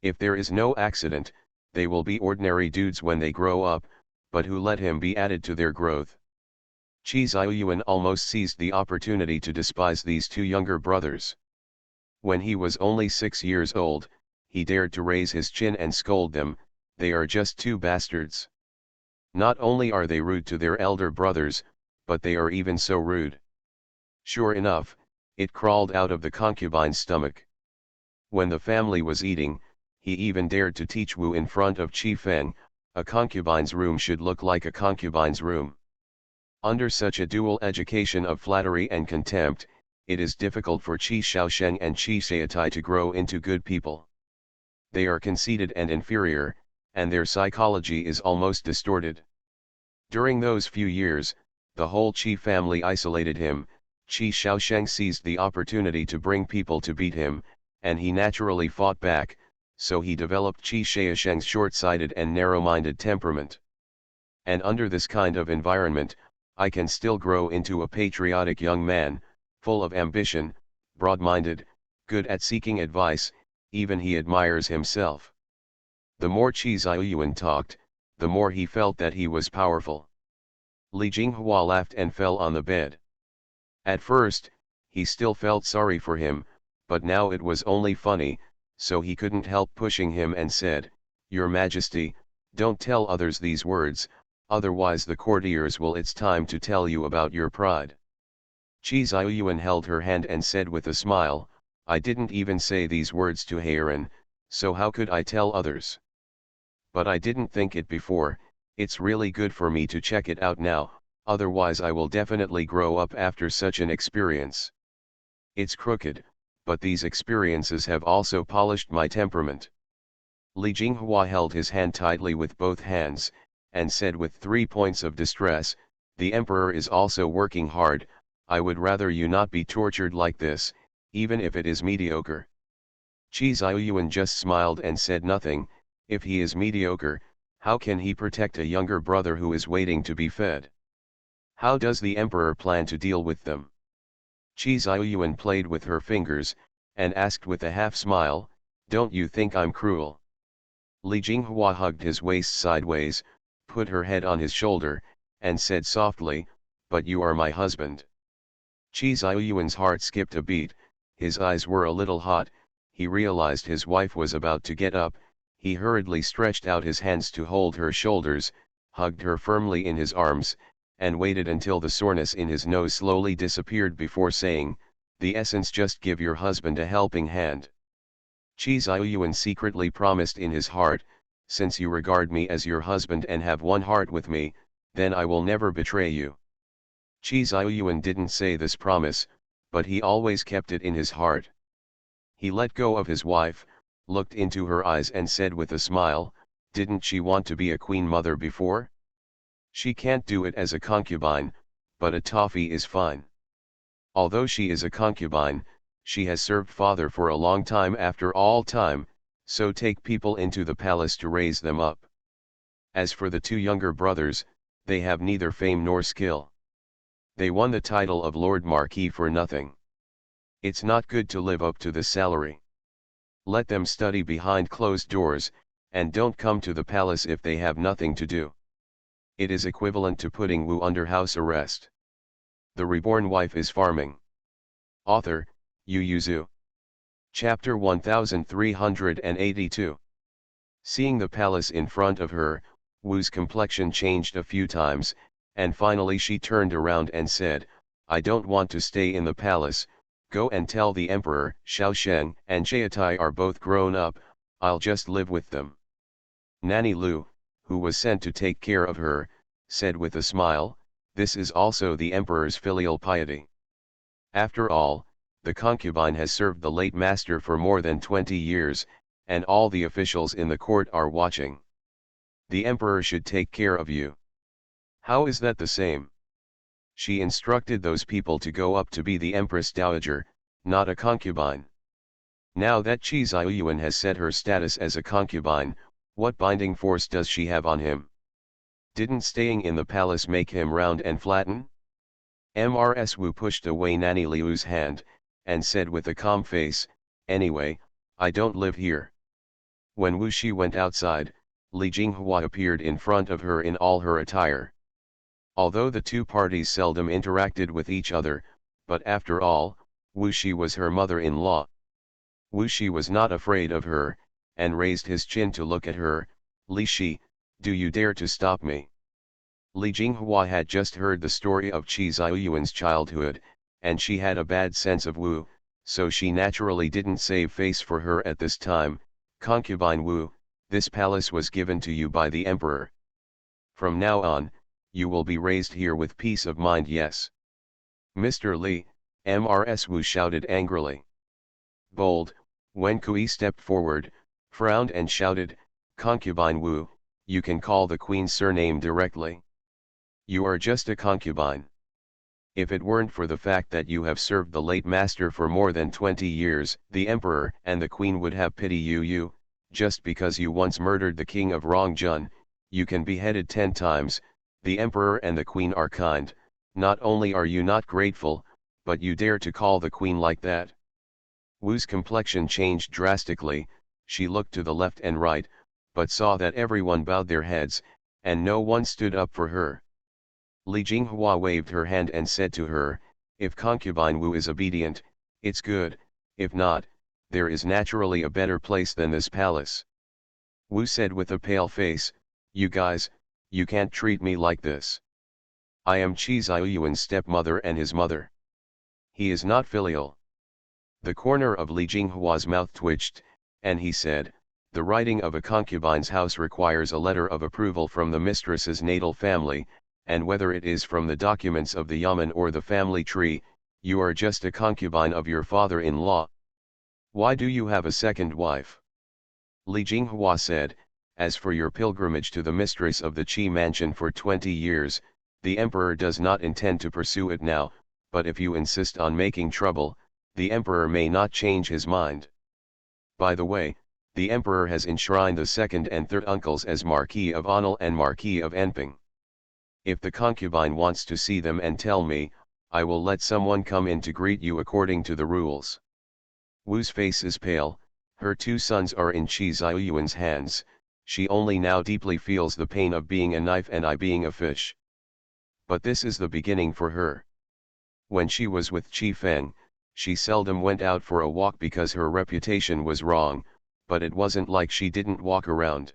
If there is no accident, they will be ordinary dudes when they grow up, but who let him be added to their growth. Qi Ziyuan almost seized the opportunity to despise these two younger brothers. When he was only 6 years old, he dared to raise his chin and scold them, "They are just two bastards. Not only are they rude to their elder brothers, but they are even so rude." Sure enough, it crawled out of the concubine's stomach. When the family was eating, he even dared to teach Wu in front of Qi Feng, a concubine's room should look like a concubine's room. Under such a dual education of flattery and contempt, it is difficult for Qi Shaosheng and Qi Shaitai to grow into good people. They are conceited and inferior, and their psychology is almost distorted. During those few years, the whole Qi family isolated him. Qi Shaosheng seized the opportunity to bring people to beat him, and he naturally fought back, so he developed Qi Shaosheng's short-sighted and narrow-minded temperament. And under this kind of environment, I can still grow into a patriotic young man, full of ambition, broad-minded, good at seeking advice, even he admires himself. The more Qi Ziyuan talked, the more he felt that he was powerful. Li Jinghua laughed and fell on the bed. At first, he still felt sorry for him, but now it was only funny, so he couldn't help pushing him and said, "Your Majesty, don't tell others these words, otherwise the courtiers will. It's time to tell you about your pride." Qi Ziyuan held her hand and said with a smile, "I didn't even say these words to Heiran, so how could I tell others? But I didn't think it before. It's really good for me to check it out now, otherwise I will definitely grow up after such an experience. It's crooked, but these experiences have also polished my temperament." Li Jinghua held his hand tightly with both hands, and said with 3 points of distress, "The emperor is also working hard. I would rather you not be tortured like this, even if it is mediocre." Qi Ziyuan just smiled and said nothing. If he is mediocre, how can he protect a younger brother who is waiting to be fed? How does the emperor plan to deal with them? Qi Ziyuan played with her fingers, and asked with a half-smile, "Don't you think I'm cruel?" Li Jinghua hugged his waist sideways, put her head on his shoulder, and said softly, "But you are my husband." Qi Ziyuan's heart skipped a beat, his eyes were a little hot, he realized his wife was about to get up, he hurriedly stretched out his hands to hold her shoulders, hugged her firmly in his arms, and waited until the soreness in his nose slowly disappeared before saying, "The essence, just give your husband a helping hand." Qi Ziyuan secretly promised in his heart, "Since you regard me as your husband and have one heart with me, then I will never betray you." Qi Ziyuan didn't say this promise, but he always kept it in his heart. He let go of his wife, looked into her eyes and said with a smile, "Didn't she want to be a queen mother before? She can't do it as a concubine, but a toffee is fine. Although she is a concubine, she has served father for a long time after all time, so take people into the palace to raise them up. As for the two younger brothers, they have neither fame nor skill. They won the title of Lord Marquis for nothing. It's not good to live up to the salary. Let them study behind closed doors, and don't come to the palace if they have nothing to do. It is equivalent to putting Wu under house arrest. The reborn wife is farming." Author, Yu Yuzu. Chapter 1382. Seeing the palace in front of her, Wu's complexion changed a few times, and finally she turned around and said, "I don't want to stay in the palace. Go and tell the emperor, Shaosheng and Shaitai are both grown up, I'll just live with them." Nanny Lu, who was sent to take care of her, said with a smile, "This is also the emperor's filial piety. After all, the concubine has served the late master for more than 20 years, and all the officials in the court are watching. The emperor should take care of you. How is that the same?" She instructed those people to go up to be the Empress Dowager, not a concubine. Now that Qi Ziyuan has set her status as a concubine, what binding force does she have on him? Didn't staying in the palace make him round and flatten? Mrs. Wu pushed away Nanny Liu's hand, and said with a calm face, "Anyway, I don't live here." When Wu Shi went outside, Li Jinghua appeared in front of her in all her attire. Although the two parties seldom interacted with each other, but after all, Wu Shi was her mother-in-law. Wu Shi was not afraid of her, and raised his chin to look at her. "Li Shi, do you dare to stop me?" Li Jinghua had just heard the story of Qi Ziyuan's childhood, and she had a bad sense of Wu, so she naturally didn't save face for her at this time. "Concubine Wu, this palace was given to you by the emperor. From now on, you will be raised here with peace of mind, yes?" "Mr. Li," Mrs. Wu shouted angrily. Bold, Wen Kui stepped forward, frowned and shouted, "Concubine Wu, you can call the queen's surname directly. You are just a concubine. If it weren't for the fact that you have served the late master for more than 20 years, the emperor and the queen would have pity you, just because you once murdered the king of Rongjun, you can be beheaded 10 times, the emperor and the queen are kind, not only are you not grateful, but you dare to call the queen like that." Wu's complexion changed drastically, she looked to the left and right, but saw that everyone bowed their heads, and no one stood up for her. Li Jinghua waved her hand and said to her, "If concubine Wu is obedient, it's good, if not, there is naturally a better place than this palace." Wu said with a pale face, "You guys, you can't treat me like this. I am Qi Ziyuan's stepmother and his mother. He is not filial." The corner of Li Jinghua's mouth twitched, and he said, "The writing of a concubine's house requires a letter of approval from the mistress's natal family, and whether it is from the documents of the yamen or the family tree, you are just a concubine of your father-in-law. Why do you have a second wife?" Li Jinghua said, "As for your pilgrimage to the mistress of the Qi mansion for 20 years, the emperor does not intend to pursue it now, but if you insist on making trouble, the emperor may not change his mind. By the way, the emperor has enshrined the second and third uncles as Marquis of Anil and Marquis of Enping. If the concubine wants to see them and tell me, I will let someone come in to greet you according to the rules." Wu's face is pale, her 2 sons are in Qi Ziyuan's hands, she only now deeply feels the pain of being a knife and I being a fish. But this is the beginning for her. When she was with Qi Feng, she seldom went out for a walk because her reputation was wrong, but it wasn't like she didn't walk around.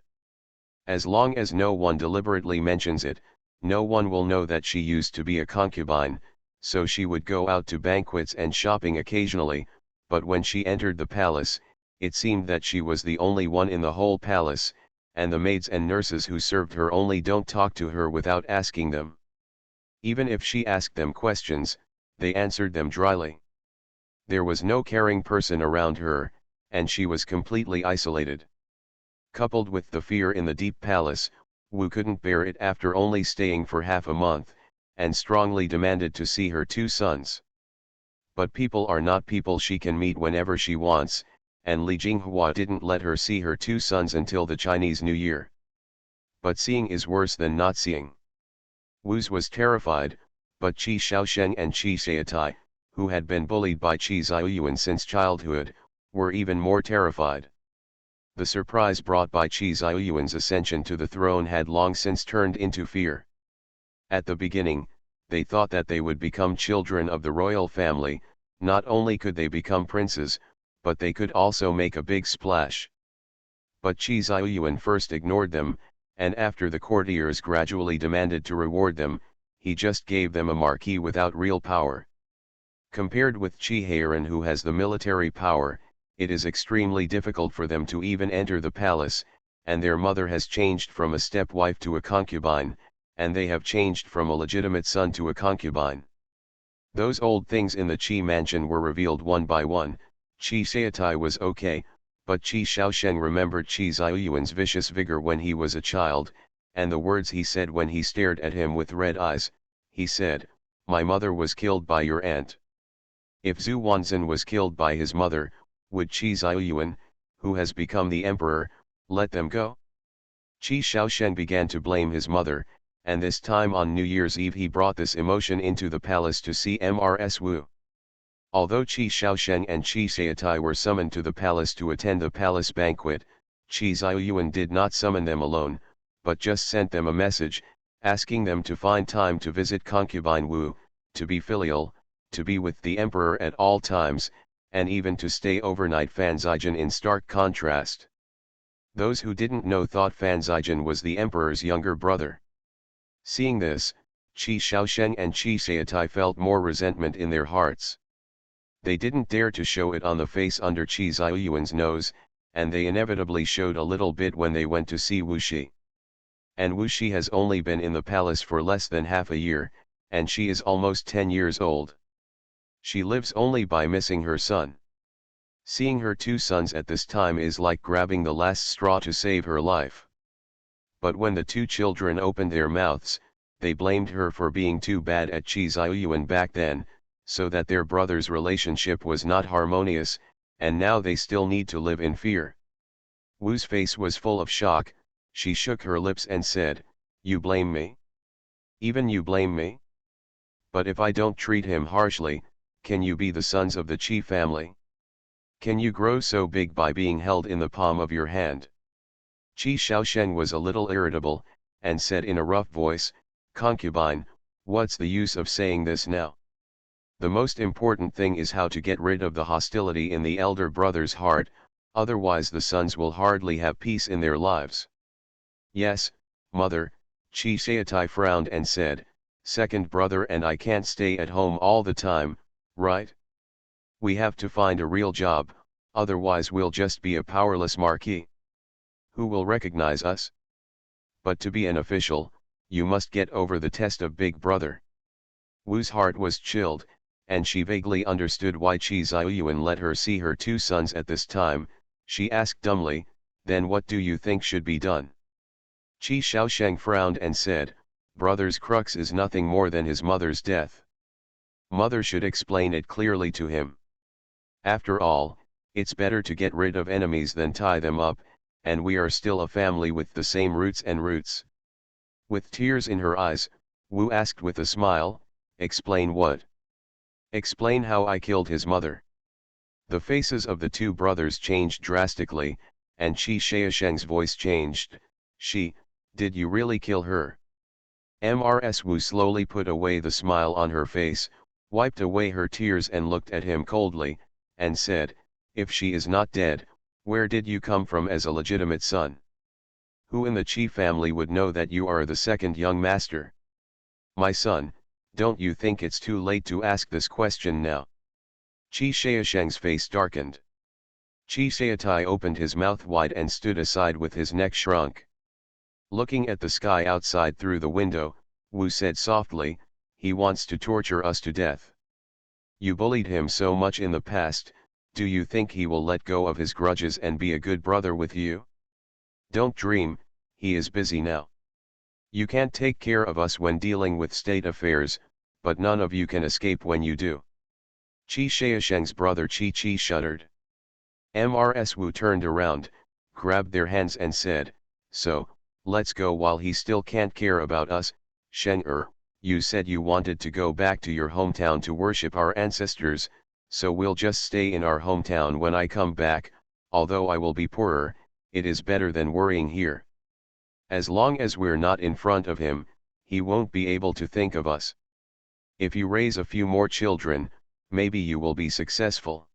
As long as no one deliberately mentions it, no one will know that she used to be a concubine, so she would go out to banquets and shopping occasionally, but when she entered the palace, it seemed that she was the only one in the whole palace, and the maids and nurses who served her only don't talk to her without asking them. Even if she asked them questions, they answered them dryly. There was no caring person around her, and she was completely isolated. Coupled with the fear in the deep palace, Wu couldn't bear it after only staying for half a month, and strongly demanded to see her 2 sons. But people are not people she can meet whenever she wants, and Li Jinghua didn't let her see her 2 sons until the Chinese New Year. But seeing is worse than not seeing. Wu's was terrified, but Qi Shaosheng and Qi Shaitai, who had been bullied by Qi Ziyuan since childhood, were even more terrified. The surprise brought by Qi Ziyuan's ascension to the throne had long since turned into fear. At the beginning, they thought that they would become children of the royal family, not only could they become princes, but they could also make a big splash. But Qi Ziyuan first ignored them, and after the courtiers gradually demanded to reward them, he just gave them a marquis without real power. Compared with Qi Heiran, who has the military power, it is extremely difficult for them to even enter the palace, and their mother has changed from a stepwife to a concubine, and they have changed from a legitimate son to a concubine. Those old things in the Qi mansion were revealed one by one. Qi Shaitai was okay, but Qi Shaosheng remembered Qi Ziyuan's vicious vigor when he was a child, and the words he said when he stared at him with red eyes. He said, "My mother was killed by your aunt." If Zhu Wanzhen was killed by his mother, would Qi Ziyuan, who has become the emperor, let them go? Qi Shaosheng began to blame his mother, and this time on New Year's Eve he brought this emotion into the palace to see Mrs. Wu. Although Qi Shaosheng and Qi Shaitai were summoned to the palace to attend the palace banquet, Qi Ziyuan did not summon them alone, but just sent them a message, asking them to find time to visit concubine Wu, to be filial, to be with the emperor at all times, and even to stay overnight. Fan Zijian in stark contrast. Those who didn't know thought Fan Zijian was the emperor's younger brother. Seeing this, Qi Shaosheng and Qi Shaitai felt more resentment in their hearts. They didn't dare to show it on the face under Qi Ziyuan's nose, and they inevitably showed a little bit when they went to see Wu Shi. And Wu Shi has only been in the palace for less than half a year, and she is almost 10 years old. She lives only by missing her son. Seeing her two sons at this time is like grabbing the last straw to save her life. But when the two children opened their mouths, they blamed her for being too bad at Qi Ziyuan back then, so that their brother's relationship was not harmonious, and now they still need to live in fear. Wu's face was full of shock. She shook her lips and said, "You blame me? Even you blame me? But if I don't treat him harshly, can you be the sons of the Qi family? Can you grow so big by being held in the palm of your hand?" Qi Shaosheng was a little irritable, and said in a rough voice, "Concubine, what's the use of saying this now? The most important thing is how to get rid of the hostility in the elder brother's heart, otherwise the sons will hardly have peace in their lives." "Yes, mother," Qi Shaitai frowned and said, "second brother and I can't stay at home all the time, right? We have to find a real job, otherwise we'll just be a powerless marquis. Who will recognize us? But to be an official, you must get over the test of big brother." Wu's heart was chilled, and she vaguely understood why Qi Ziyuan let her see her two sons at this time. She asked dumbly, "Then what do you think should be done?" Qi Shaosheng frowned and said, "Brother's crux is nothing more than his mother's death. Mother should explain it clearly to him. After all, it's better to get rid of enemies than tie them up, and we are still a family with the same roots. With tears in her eyes, Wu asked with a smile, "Explain what?" "Explain how I killed his mother." The faces of the two brothers changed drastically, and Qi Shaosheng's voice changed. Did you really kill her?" Mrs. Wu slowly put away the smile on her face, wiped away her tears and looked at him coldly, and said, "If she is not dead, where did you come from as a legitimate son? Who in the Qi family would know that you are the second young master? My son, don't you think it's too late to ask this question now?" Qi Shaosheng's face darkened. Qi Shaitai opened his mouth wide and stood aside with his neck shrunk. Looking at the sky outside through the window, Wu said softly, "He wants to torture us to death. You bullied him so much in the past, do you think he will let go of his grudges and be a good brother with you? Don't dream, he is busy now. You can't take care of us when dealing with state affairs, but none of you can escape when you do." Qi Shaosheng's brother Qi shuddered. Mrs. Wu turned around, grabbed their hands and said, "So, let's go while he still can't care about us." "Sheng you said you wanted to go back to your hometown to worship our ancestors, so we'll just stay in our hometown when I come back. Although I will be poorer, it is better than worrying here. As long as we're not in front of him, he won't be able to think of us. If you raise a few more children, maybe you will be successful."